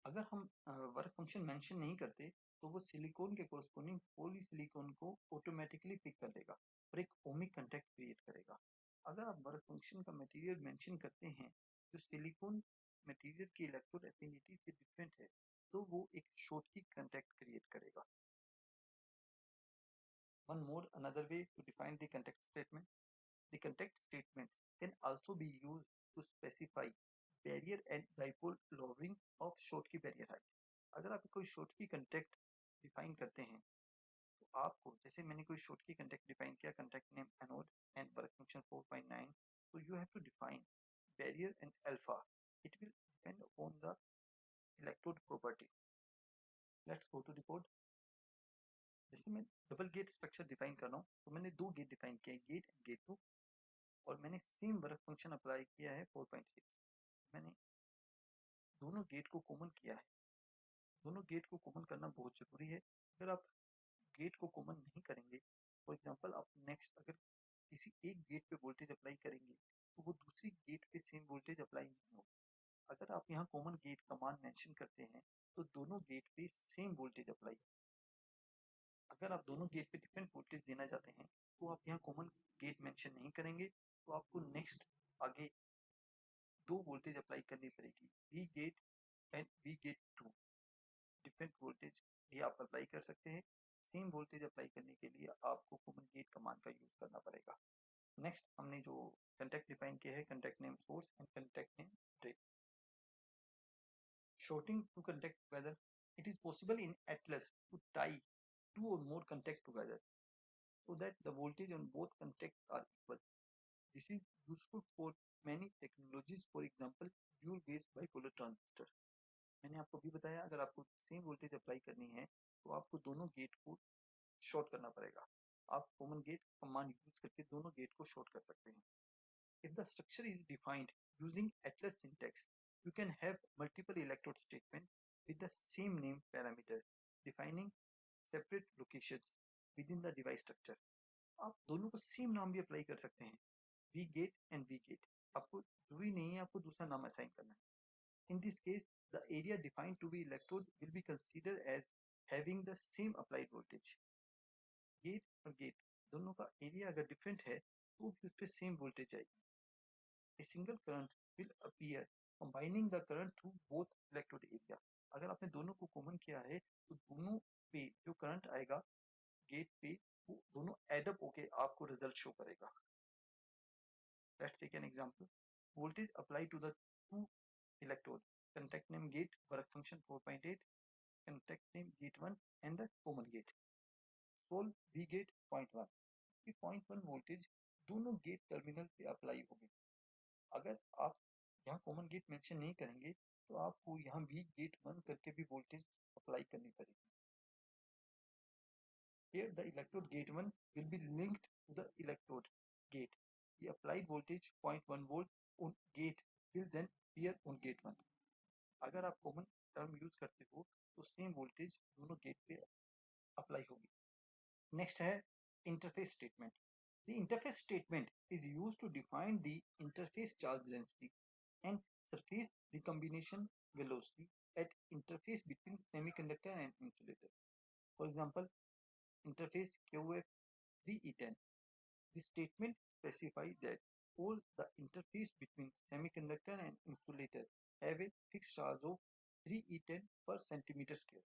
अगर हम वर्क फंक्शन मेंशन नहीं करते तो वो सिलिकॉन के कोरस्पोंडिंग पॉलीसिलिकॉन को ऑटोमेटिकली पिक कर देगा और एक ओमिक कंटेक्ट क्रिएट करेगा। अगर आप वर्क फंक्शन का मटेरियल मेंशन करते हैं जो सिलिकॉन मटेरियल की इलेक्ट्रोड एफिनिटी से डिफरेंट है तो वो एक शॉटकी कंटेक्ट क्रिएट करेगा। One more another way to define the context statement. The context statement can also be used to specify barrier and dipole lowering of Schottky barrier height. अगर आप कोई Schottky contact define करते हैं तो आपको, जैसे मैंने कोई Schottky contact डिफाइन किया, contact name anode and work function 4.9, so you have to define barrier and alpha. It will depend upon the electrode property. Let's go to the code. जैसे मैं डबल गेट स्ट्रक्चर डिफाइन कर रहा हूँ तो मैंने दो gate define किए, gate and gate 2, और मैंने सेम वर्क फंक्शन अप्लाई किया है 4.6। मैंने दोनों गेट को कॉमन किया है। दोनों गेट को कॉमन करना बहुत जरूरी है। अगर आप गेट को कॉमन नहीं करेंगे, फॉर एग्जांपल आप नेक्स्ट अगर किसी एक गेट पे वोल्टेज अप्लाई करेंगे तो वो दूसरी गेट पे सेम वोल्टेज अप्लाई नहीं होगा। अगर आप यहाँ कॉमन गेट कमांड मेंशन करते हैं तो दोनों गेट पे सेम वोल्टेज अप्लाई। अगर आप दोनों गेट पे डिफरेंट वोल्टेज देना चाहते हैं तो आप यहाँ कॉमन गेट मेंशन नहीं करेंगे, तो आपको नेक्स्ट आगे दो वोल्टेज अप्लाई करनी पड़ेगी, V gate and V gate 2। Different voltage भी आप अप्लाई कर सकते हैं। सेम वोल्टेज अप्लाई करने के लिए आपको कॉमन गेट कमांड का यूज करना पड़ेगा। नेक्स्ट हमने जो कंटेक्ट डिफाइन किया है, contact name source and contact name drain. Shorting to contact together. It is possible in Atlas to tie two or more contact together so that the voltage on both contacts are equal. This is useful for many technologies, for example, dual base bipolar transistor. मैंने आपको भी बताया अगर आपको same voltage apply करनी है तो आपको दोनों गेट को शॉर्ट करना पड़ेगा। आप कॉमन गेट कमांड यूज करके दोनों गेट को शॉर्ट कर सकते हैं। If the structure is defined using Atlas syntax, you can have multiple electrode statements with the same name parameter defining separate locations within the device structure. आप दोनों को same नाम भी अप्लाई कर सकते हैं, V gate and V gate. आपको जरूरी नहीं है आपको दूसरा नाम असाइन करना है। In this case, the area defined to be electrode will be considered as having the same applied voltage. Gate और गेट दोनों का एरिया अगर डिफरेंट है तो भी उस पर सेम वोल्टेज आएगी। A single current will appear combining the current through both electrode area. अगर आपने दोनों को कॉमन किया है तो दोनों पे जो करंट आएगा गेट पे वो दोनों एड अप होके आपको रिजल्ट शो करेगा। Let's take an example. Voltage apply to the two electrode, contact name gate, work function 4.8, contact name gate 1 and the common gate. Solve V gate 0.1। ये 0.1 voltage दोनों gate terminal पे apply होगी। अगर आप यहाँ common gate mention नहीं करेंगे तो आपको यहाँ V गेट 1 करके भी वोल्टेज अप्लाई करनी पड़ेगी। Here the electrode gate 1 will be linked to the electrode gate. The applied voltage 0.1 volt on gate will then appear on gate 1। अगर आप कॉमन टर्म यूज करते हो तो सेम वोल्टेज दोनों गेट पे अप्लाई होगी। नेक्स्ट है interface statement. The interface statement is used to define the interface charge density and surface recombination velocity at interface between semiconductor and insulator. For example, interface QF3E10. This statement specifies that all the interface between semiconductor and insulator have a fixed charge of 3E10 per centimeter square.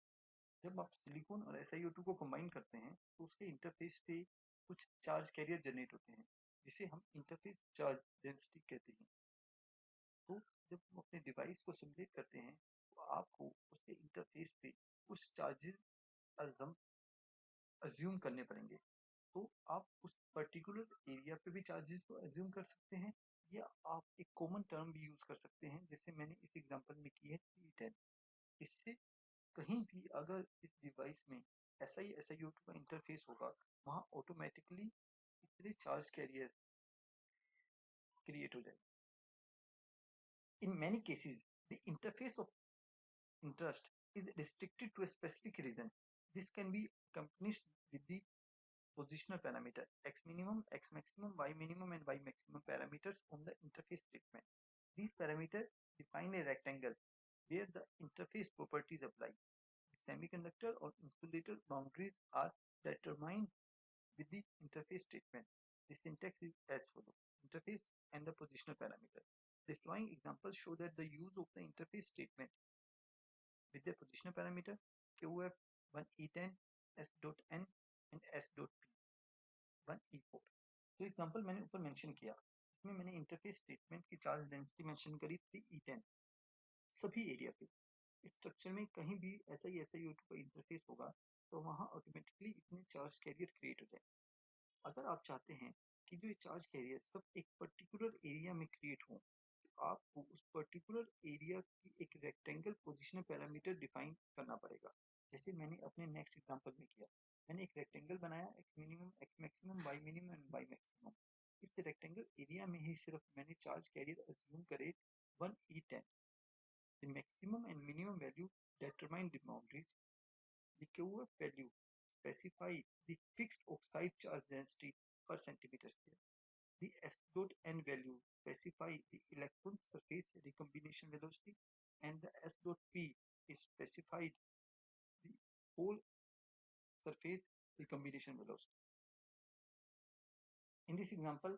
जब आप silicon और SiO2 को combine करते हैं तो उसके interface पे कुछ चार्ज कैरियर जनरेट होते हैं जिसे हम इंटरफेस चार्ज डेंसिटी कहते हैं। तो जब हम अपने डिवाइस को सिमुलेट करते हैं तो आपको उसके इंटरफेस पे कुछ चार्जेस अज्यूम करने पड़ेंगे। तो आप उस पर्टिकुलर एरिया पे भी चार्जेस को अज्यूम कर सकते हैं या आप एक कॉमन टर्म भी यूज कर सकते हैं जैसे मैंने इस एग्जांपल में की है T10। इससे कहीं भी अगर इस डिवाइस में SiO2 का इंटरफेस होगा वहां ऑटोमेटिकली इतने चार्ज कैरियर क्रिएट हो जाएंगे। In many cases, the interface of interest is restricted to a specific region. This can be accomplished with the positional parameter x minimum, x maximum, y minimum and y maximum parameters on the interface statement. These parameters define a rectangle where the interface properties apply. The semiconductor or insulator boundaries are determined with the interface statement. The syntax is as follows: interface and the positional parameter. The following examples show that the use of the interface statement with the positional parameter QF1E10, S.N and S.P1E4। तो example मैंने ऊपर mention किया, इसमें मैंने interface statement की charge density mention करी 3E10 सभी area पे। इस स्ट्रक्चर में कहीं भी SiO2 का इंटरफेस होगा तो वहां ऑटोमेटिकली इतने चार्ज कैरियर क्रिएट हो जाए। अगर आप चाहते हैं कि जो चार्ज कैरियर सब एक पर्टिकुलर एरिया में क्रिएट हो तो आपको उस पर्टिकुलर एरिया की एक रेक्टेंगल पोजिशनल पैरामीटर डिफाइन करना पड़ेगा। जैसे मैंने अपने नेक्स्ट एग्जांपल में किया, मैंने एक रेक्टेंगल बनाया x minimum, x maximum, y minimum and y maximum. इस रेक्टेंगल एरिया में ही सिर्फ मैंने चार्ज कैरियर अज्यूम करे 1E10। The maximum and minimum value determine the boundaries. The QF value specify the fixed oxide charge density per centimeter square. The S.N value specify the electron surface recombination velocity and the S.P is specified the whole surface recombination velocity. In this example,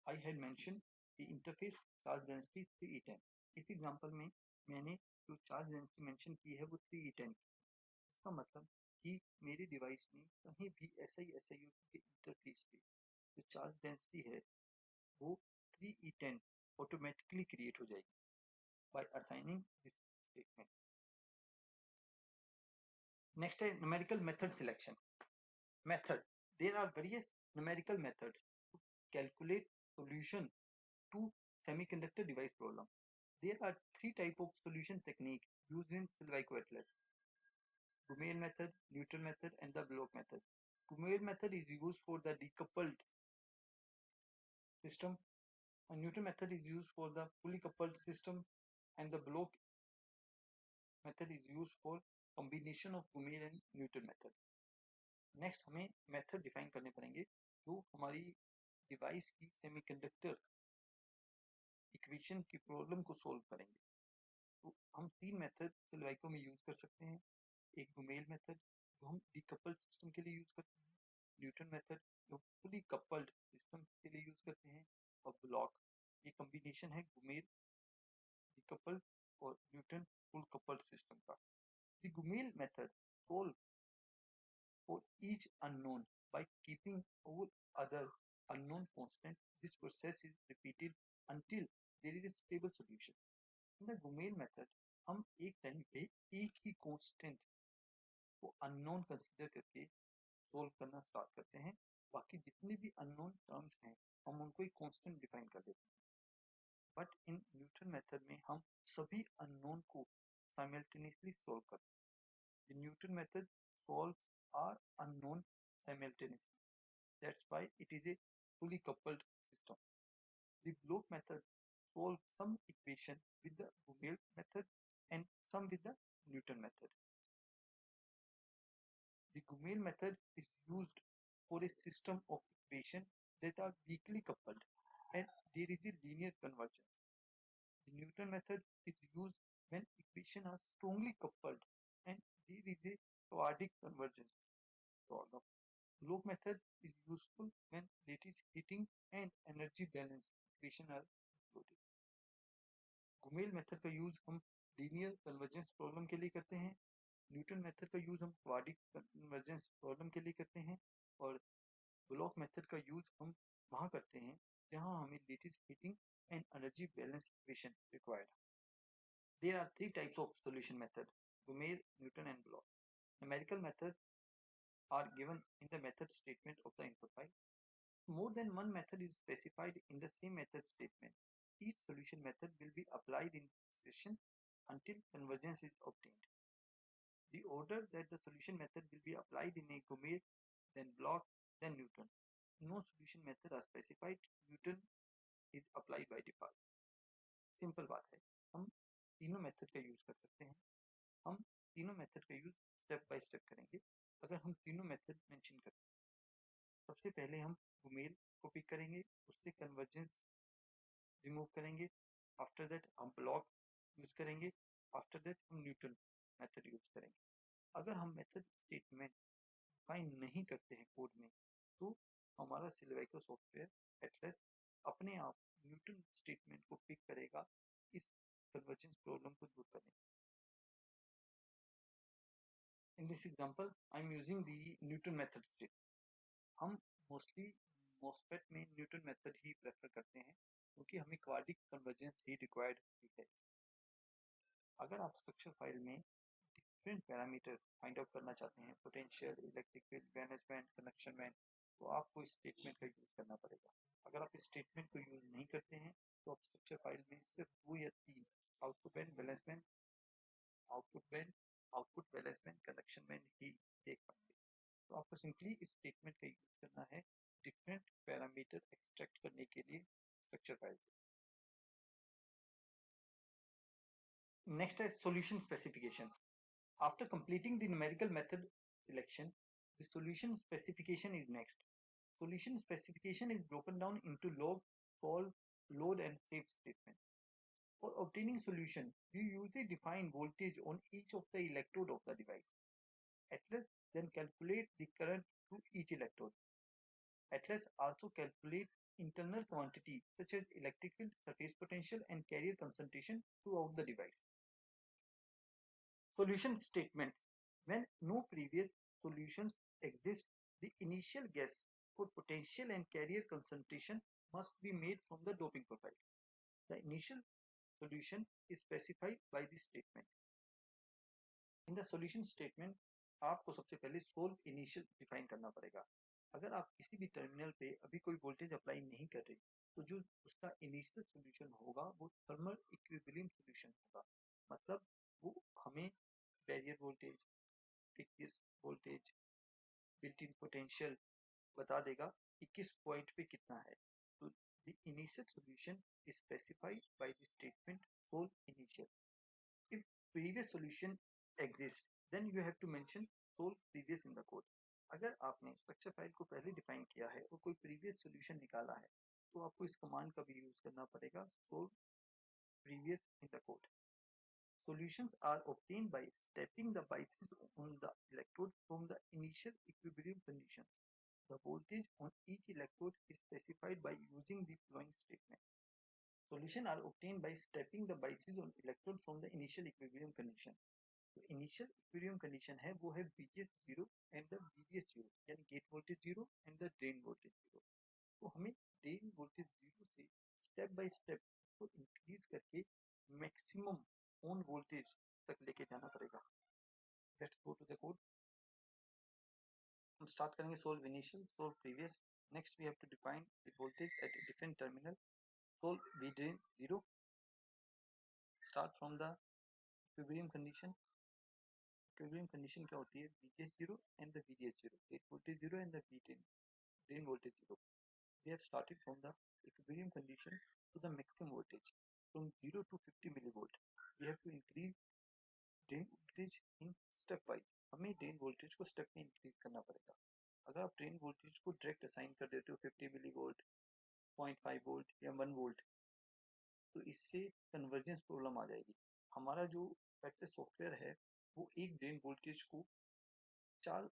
I had mentioned the interface charge density 3E10। इस एग्जांपल में मैंने जो charge density mention की है वो 3E10। इसका मतलब कि मेरी डिवाइस में कहीं भी SiO2 के इंटरफेस पे जो चार्ज डेंसिटी है वो 3E10 ऑटोमेटिकली क्रिएट हो जाएगी by assigning this statement. Next है numerical method selection. Method. There are various numerical methods to calculate solution to semiconductor device problem. There are three types of solution technique used in Silvico Atlas: Gumail method, neutral method, and the block method. Gumail method is used for the decoupled system. A neutral method is used for the fully coupled system, and the block method is used for combination of Gumail and neutral method. Next हमें method define करने पड़ेंगे जो हमारी device की semiconductor equation की problem को solve करेंगे। तो हम तीन मेथड सिल्वाइको में यूज कर सकते हैं। एक गुमेल मेथड जो हम डिकपल्ड सिस्टम के लिए यूज करते हैं, न्यूटन मेथड जो फुली कपल्ड सिस्टम के लिए यूज करते हैं, और ब्लॉक। ये कॉम्बिनेशन है गुमेल coupled और न्यूटन full coupled system का. The Gumiel method solve for each unknown by keeping all other unknown constant. This process is repeated until there is a stable solution. In the Gumiel method, हम एक time पे एक ही constant को unknown consider करके solve करना start करते हैं. बाकी जितने भी unknown terms हैं हम उनको एक constant define कर देते हैं. But in Newton method में हम सभी unknown को simultaneously solve करते हैं. The Newton method solves our unknown simultaneously. That's why it is a fully coupled system. The Bloch method solves some equation with the Gumiel method and some with the Newton method. The Gumiel method is used for a system of equations that are weakly coupled and there is a linear convergence. The Newton method is used when equations are strongly coupled and there is a quadratic convergence problem. Bloch method is useful when lattice heating and energy balance equation are included. Gumiel method का use हम linear convergence problem के लिए करते हैं. Newton method का use हम quadric convergence problem के लिए करते हैं और ब्लॉक मेथड का यूज हम वहां करते हैं जहां हमें lattice heating and energy balance equation required. There are three types of solution method: Gumiel, Newton and Bloch. Numerical method are given in the method statement of the input file. More than one method is specified in the same method statement. Each solution method will be applied in succession until convergence is obtained. The order that the solution method will be applied in a Gumiel, then Bloch, then Newton. No solution method are specified. Newton is applied by default. Simple बात है, हम तीनों method का use कर सकते हैं. हम तीनों मेथड का यूज स्टेप बाय स्टेप करेंगे. अगर हम तीनों मेथड मेंशन करते हैं, सबसे पहले हम गुमेल को पिक करेंगे, उससे कन्वर्जेंस रिमूव करेंगे. आफ्टर दैट हम ब्लॉक यूज करेंगे. आफ्टर दैट हम न्यूटन मेथड यूज करेंगे. अगर हम मेथड स्टेटमेंट फाइंड नहीं करते हैं कोड में, तो हमारा सिल्वेको सॉफ्टवेयर एटलस अपने आप न्यूटन स्टेटमेंट को पिक करेगा इस कन्वर्जेंस प्रॉब्लम को दूर करने. In this example, I am using the Newton method statement. हम मोस्टली MOSFET में न्यूटन मेथड ही प्रेफर करते हैं क्योंकि हमें क्वाड्रिक कन्वर्जेंस ही रिक्वायर्ड है. अगर आप स्ट्रक्चर फाइल में डिफरेंट पैरामीटर फाइंड आउट करना चाहते हैं, potential, electric field, valence band, conduction band, तो आपको इस स्टेटमेंट का यूज करना पड़ेगा. अगर आप इस स्टेटमेंट को यूज नहीं करते हैं तो आप स्ट्रक्चर फाइल में सिर्फ 2 या 3 output band, valence band, output valence band, conduction band ही देख पाएंगे. तो आपको सिंपली इस स्टेटमेंट का यूज करना है डिफरेंट पैरामीटर एक्सट्रैक्ट करने के लिए स्ट्रक्चर फाइल से. नेक्स्ट है solution specification. After completing the numerical method selection, the solution specification is next. Solution specification is broken down into log, solve, load and save statement. For obtaining solution, we usually define voltage on each of the electrode of the device. Atlas then calculate the current through each electrode. Atlas also calculate internal quantity such as electric field, surface potential and carrier concentration throughout the device. Solution statements. When no previous solutions exist, the initial guess for potential and carrier concentration must be made from the doping profile. The initial solution is specified by this statement. In the solution statement, आपको सबसे पहले solve initial define करना पड़ेगा. अगर आप किसी भी terminal पे अभी कोई वोल्टेज अप्लाई नहीं कर रहे, तो जो उसका इनिशियल सॉल्यूशन होगा वो थर्मल इक्विलिब्रियम सॉल्यूशन होगा. मतलब वो हमें बैरियर वोल्टेज, किस वोल्टेज, बिल्ट इन पोटेंशियल बता देगा कि किस पॉइंट पे कितना है. तो the initial solution is specified by the statement solve initial. If previous solution exist, then you have to mention solve previous in the code. अगर आपने स्ट्रक्चर फाइल को पहले डिफाइन किया है और कोई प्रीवियस सॉल्यूशन निकाला है, तो आपको इस कमांड का भी यूज करना पड़ेगा, solve previous in the code. Solutions are obtained by stepping the biases on the electrode from the initial equilibrium conditions. The voltage on each electrode is specified by using the following statement. Solution are obtained by stepping the biases on electrode from the initial equilibrium condition. तो initial equilibrium condition है वो है VGS 0 and the VDS 0, यानी gate voltage 0 and the drain voltage 0। तो हमें drain voltage 0 से step by step को increase करके मैक्सिमम ऑन वोल्टेज तक लेके जाना पड़ेगा। Let's go to the code. हम स्टार्ट करेंगे solve initial, solve previous. Next we have to define the voltage at different terminal. Solve V drain 0, start from the equilibrium condition. Equilibrium condition क्या होती है? VGS 0 and the VDS 0, gate voltage 0 and the drain voltage 0. We have started from the equilibrium condition to the maximum voltage. From 0 to 50 millivolt, we have to increase drain voltage in step wise. हमें drain voltage को step में increase करना पड़ेगा। अगर आप drain voltage को direct assign कर देते हो 50 millivolt, 0.5 volt या 1 volt, तो इससे कन्वर्जेंस प्रॉब्लम आ जाएगी। हमारा जो सॉफ्टवेयर है वो एक ड्रेन वोल्टेज को 4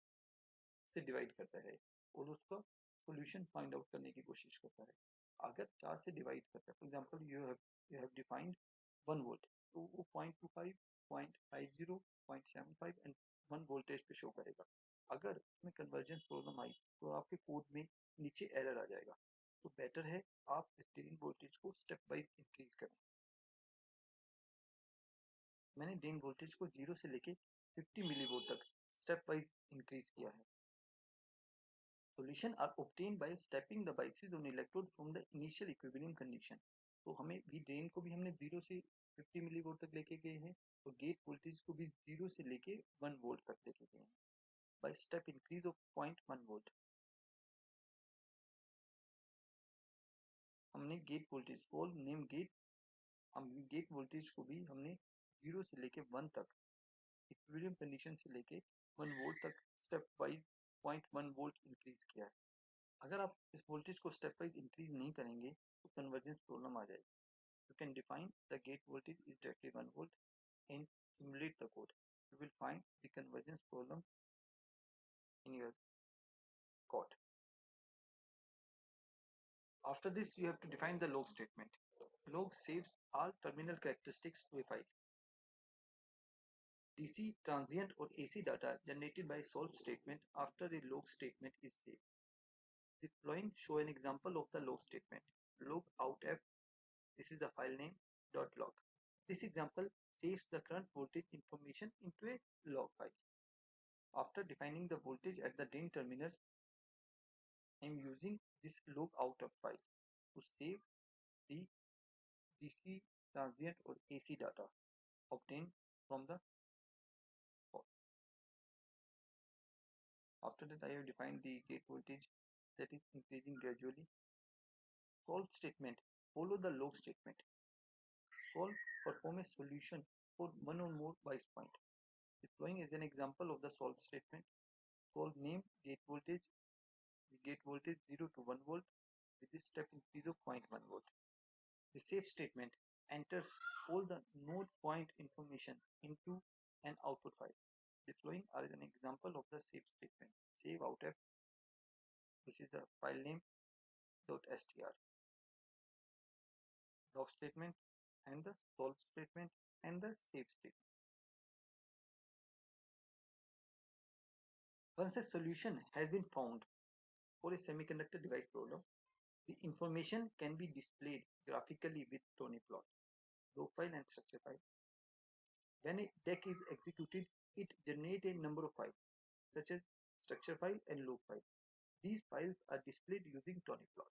से डिवाइड करता है और उसका सॉल्यूशन फाइंड आउट करने की कोशिश करता है। अगर 4 से डिवाइड करता है, for example you have defined 1 volt, तो वो 0.25, 0.50, 0.75 एंड 1 वोल्टेज पे शो करेगा। अगर उसमें कन्वर्जेंस प्रॉब्लम आई तो आपके कोड में नीचे एरर आ जाएगा। तो बेटर है आप इस ड्रेन वोल्टेज को स्टेप वाइज इंक्रीज करें। मैंने ड्रेन वोल्टेज को 0 से लेके 50 मिलीवोल्ट तक स्टेप वाइज इंक्रीज किया है। Solution are obtained by stepping the biases on electrode from the initial equilibrium condition. तो हमें भी ड्रेन को भी हमने 0 से 50 मिलीवोल्ट तक लेके गए हैं और गेट वोल्टेज को भी 0 से लेके 1 वोल्ट तक लेके गए हैं by step increase of 0.1 volt. हमने गेट वोल्टेज को नेम गेट, हम गेट वोल्टेज को भी हमने 0 से लेके 1 तक इक्विलिब्रियम कंडीशन से लेके 1 वोल्ट तक स्टेप वाइज 0.1 वोल्ट इंक्रीज किया है। अगर आप इस वोल्टेज को स्टेप वाइज इंक्रीज नहीं करेंगे तो कन्वर्जेंस प्रॉब्लम आ जाएगी। You can define the gate voltage is directly 1 volt and simulate the code. You will find the convergence problem in your code. After this, you have to define the log statement. Log saves all terminal characteristics to a file. DC, transient or AC data generated by solve statement after a log statement is saved. The following show an example of the log statement. Log out f, this is the file name, .log. This example saves the current voltage information into a log file. After defining the voltage at the drain terminal, I am using this log out of file to save the DC, transient or AC data obtained from the port. After that, I have defined the gate voltage that is increasing gradually. Solve statement, follow the log statement. Solve, perform a solution for one or more bias point. The following is an example of the solve statement. Solve name gate voltage 0 to 1 volt with this step increase of 0.1 volt. The save statement enters all the node point information into an output file. The following are an example of the save statement. Save outf, this is the file name .str. Log statement and the solve statement and the save statement. Once a solution has been found for a semiconductor device problem, the information can be displayed graphically with Tony plot, log file and structure file. When a deck is executed, it generates a number of files such as structure file and log file. These files are displayed using Tony plot.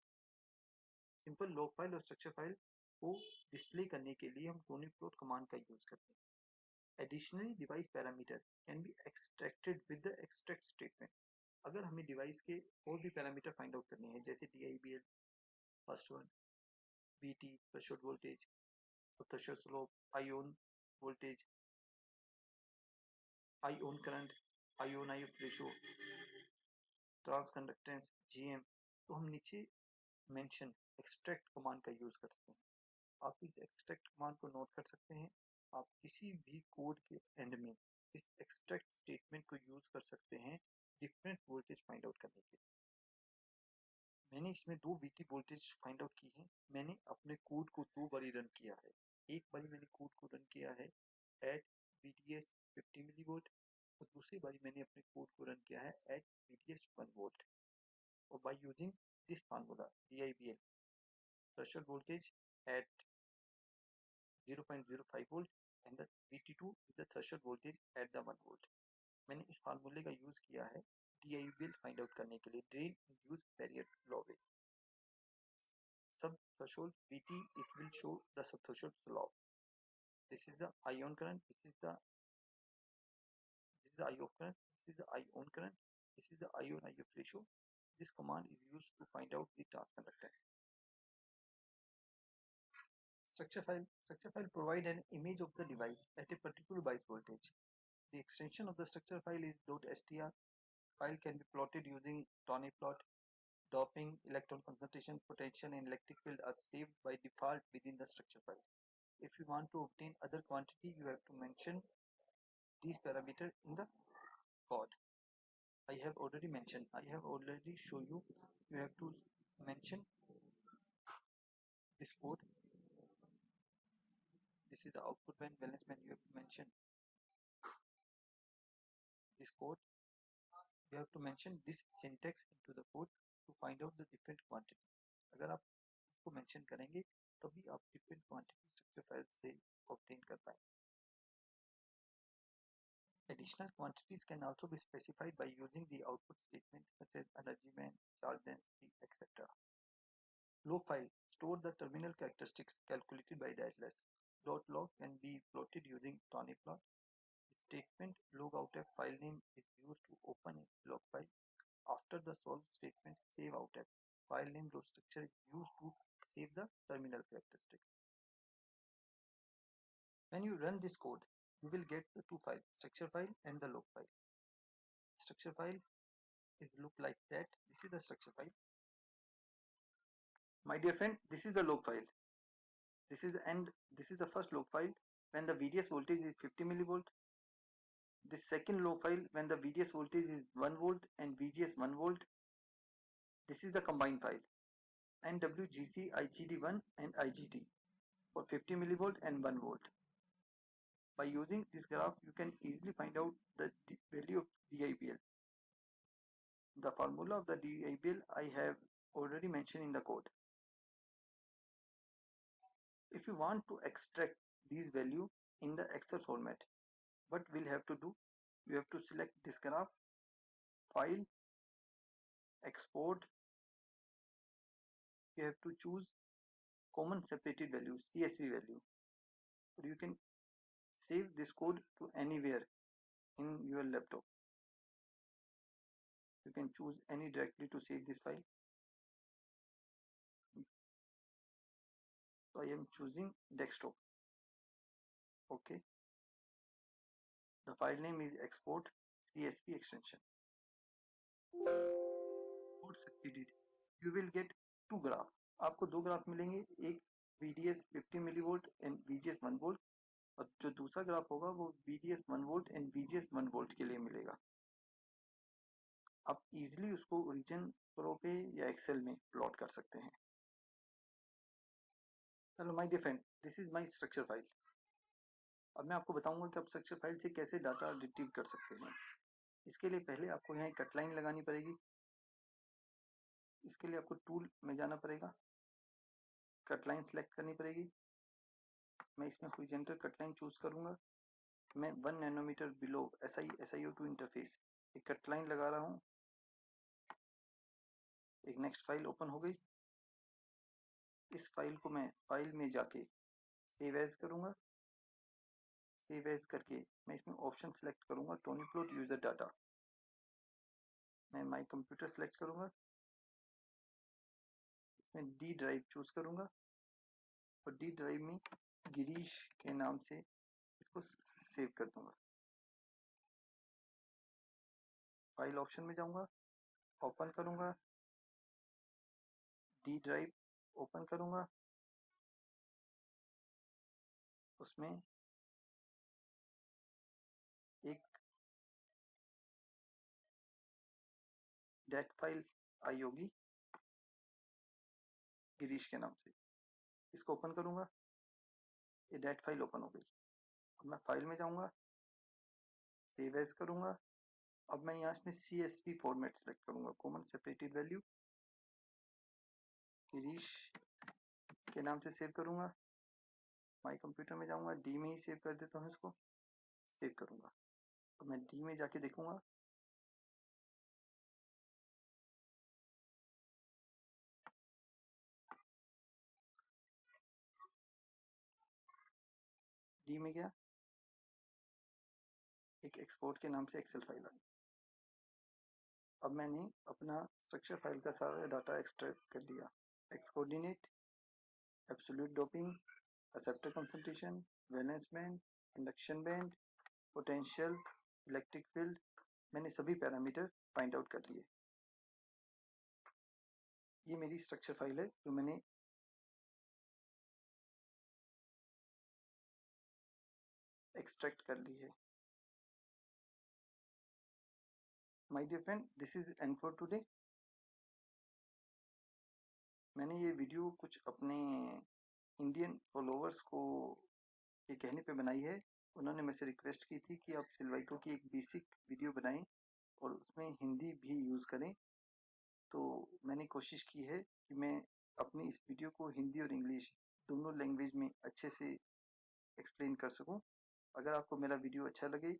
Simple log file और structure file को display करने के लिए हम Tony plot command का use करते हैं। Additionally, device parameter can be extracted with the extract statement. अगर हमें डिवाइस के और भी पैरामीटर फाइंड आउट करने हैं जैसे DIBL, first one, BT, threshold voltage, threshold slope, ion voltage, ion current, ion IF ratio, transconductance, GM, तो हम नीचे मेंशन एक्सट्रैक्ट कमांड का यूज करते हैं। आप इस एक्सट्रैक्ट कमांड को नोट कर सकते हैं। आप किसी भी कोड के एंड में इस एक्सट्रैक्ट स्टेटमेंट को यूज कर सकते हैं डिफरेंट वोल्टेज फाइंड आउट करने के लिए। मैंने इसमें 2 VT वोल्टेज फाइंड आउट की है। मैंने अपने कोड को 2 बारी रन किया है। एक बारी मैंने कोड को रन किया है एट VDS 50 मिलीवोल्ट और दूसरी बारी मैंने अपने कोड को रन किया है एट VDS 1 वोल्ट। और by using this formula DIVL threshold voltage at 0.05 volt and the VT2 is the threshold voltage at the 1 volt। मैंने इस फार्मूले का यूज किया है DIVL फाइंड आउट करने के लिए ड्रेन इंड्यूस बैरियर लॉ में। Sub threshold VT, it will show the sub threshold slope. This is the ion current, this is the I of current, this is the ion current, this is the ion IF ratio. This command is used to find out the transconductance. Structure file provide an image of the device at a particular bias voltage. The extension of the structure file is .str. File can be plotted using Tawny plot. Doping, electron concentration, potential and electric field are saved by default within the structure file. If you want to obtain other quantity, you have to mention these parameters in the code. I have already mentioned, I have already shown you, you have to mention this code. This is the output band, balance band, you have to mention this code. You have to mention this syntax into the code to find out the different quantity. अगर आप इसको mention करेंगे तभी आप different quantity structure file से obtain कर पाएंगे. Additional quantities can also be specified by using the output statement such as energy band, charge density, etc. Log file store the terminal characteristics calculated by the atlas. .log can be plotted using Tawny plot. Statement logoutf file name is used to open a log file. After the solve statement saveoutf file name dot structure is used to save the terminal characteristics. When you run this code, you will get the two files, structure file and the log file. Structure file is look like that. This is the structure file. My dear friend, this is the log file. This is the first log file when the VDS voltage is 50 millivolt. This second log file when the VDS voltage is 1 volt and VGS 1 volt. This is the combined file NWGC IGD1 and IGT for 50 millivolt and 1 volt. By using this graph, you can easily find out the value of DIVL. The formula of the DIVL I have already mentioned in the code. If you want to extract these value in the Excel format, what we'll have to do? You have to select this graph, file, export. You have to choose common separated value, CSV value. Or you can save this code to anywhere in your laptop. You can choose any directory to save this file. So I am choosing desktop. Okay. The file name is export CSV extension. Code succeeded. You will get two graph. आपको दो graph मिलेंगे, एक VDS 50 millivolt and VGS 1 volt और जो दूसरा graph होगा वो VDS 1 volt and VGS 1 volt के लिए मिलेगा. आप इजीली उसको रीजन प्रो पे या एक्सेल में प्लॉट कर सकते हैं. Hello my dear friend, this is my structure file. अब मैं आपको बताऊंगा कि आप स्ट्रक्चर फाइल से कैसे डाटा रिट्रीव कर सकते हैं. इसके लिए पहले आपको यहाँ कट लाइन लगानी पड़ेगी. इसके लिए आपको टूल में जाना पड़ेगा, कट लाइन सेलेक्ट करनी पड़ेगी. मैं इसमें हॉरिजॉन्टल कट लाइन चूज करूंगा. मैं 1 नैनोमीटर बिलो SiO2 इंटरफेस एक कट लाइन लगा रहा हूँ. एक नेक्स्ट फाइल ओपन हो गई. इस फाइल को मैं फाइल में जाके सेव एज करूंगा. सेव एज करके मैं इसमें ऑप्शन सेलेक्ट करूंगा टोनी प्लॉट यूजर डाटा. मैं माई कंप्यूटर सेलेक्ट करूंगा. इसमें डी ड्राइव चूज करूंगा और डी ड्राइव में गिरीश के नाम से इसको सेव कर दूंगा. फाइल ऑप्शन में जाऊंगा, ओपन करूंगा, डी ड्राइव ओपन करूंगा. उसमें एक डेट फाइल आई होगी. गिरीश के नाम से। इसको ओपन करूंगा, ये डैट फाइल ओपन हो गई। अब मैं फाइल में जाऊंगा, सेव एज करूंगा। अब मैं यहाँ से CSV फॉर्मेट सेलेक्ट करूंगा, कॉमन सेपरेटेड वैल्यू, गिरीश के नाम से सेव करूंगा। माई कंप्यूटर में जाऊंगा, डी में ही सेव कर देता हूँ, इसको सेव करूंगा। अब मैं डी में जाके देखूंगा, डी में गया, एक एक्सपोर्ट के नाम से एक्सेल फाइल आ गई। अब मैंने अपना स्ट्रक्चर फाइल का सारा डाटा एक्सट्रैक्ट कर लिया। X coordinate, absolute doping, acceptor concentration, valence band, induction band, potential, electric field, मैंने सभी पैरामीटर फाइंड आउट कर लिए। ये मेरी स्ट्रक्चर फाइल है जो मैंने एक्सट्रैक्ट कर ली है। My dear friend, this is end for today. मैंने ये वीडियो कुछ अपने इंडियन फॉलोअर्स को ये कहने पे बनाई है। उन्होंने मुझसे रिक्वेस्ट की थी कि आप सिल्वाइको की एक बेसिक वीडियो बनाएं और उसमें हिंदी भी यूज़ करें। तो मैंने कोशिश की है कि मैं अपनी इस वीडियो को हिंदी और इंग्लिश दोनों लैंग्वेज में अच्छे से एक्सप्लेन कर सकूं। अगर आपको मेरा वीडियो अच्छा लगे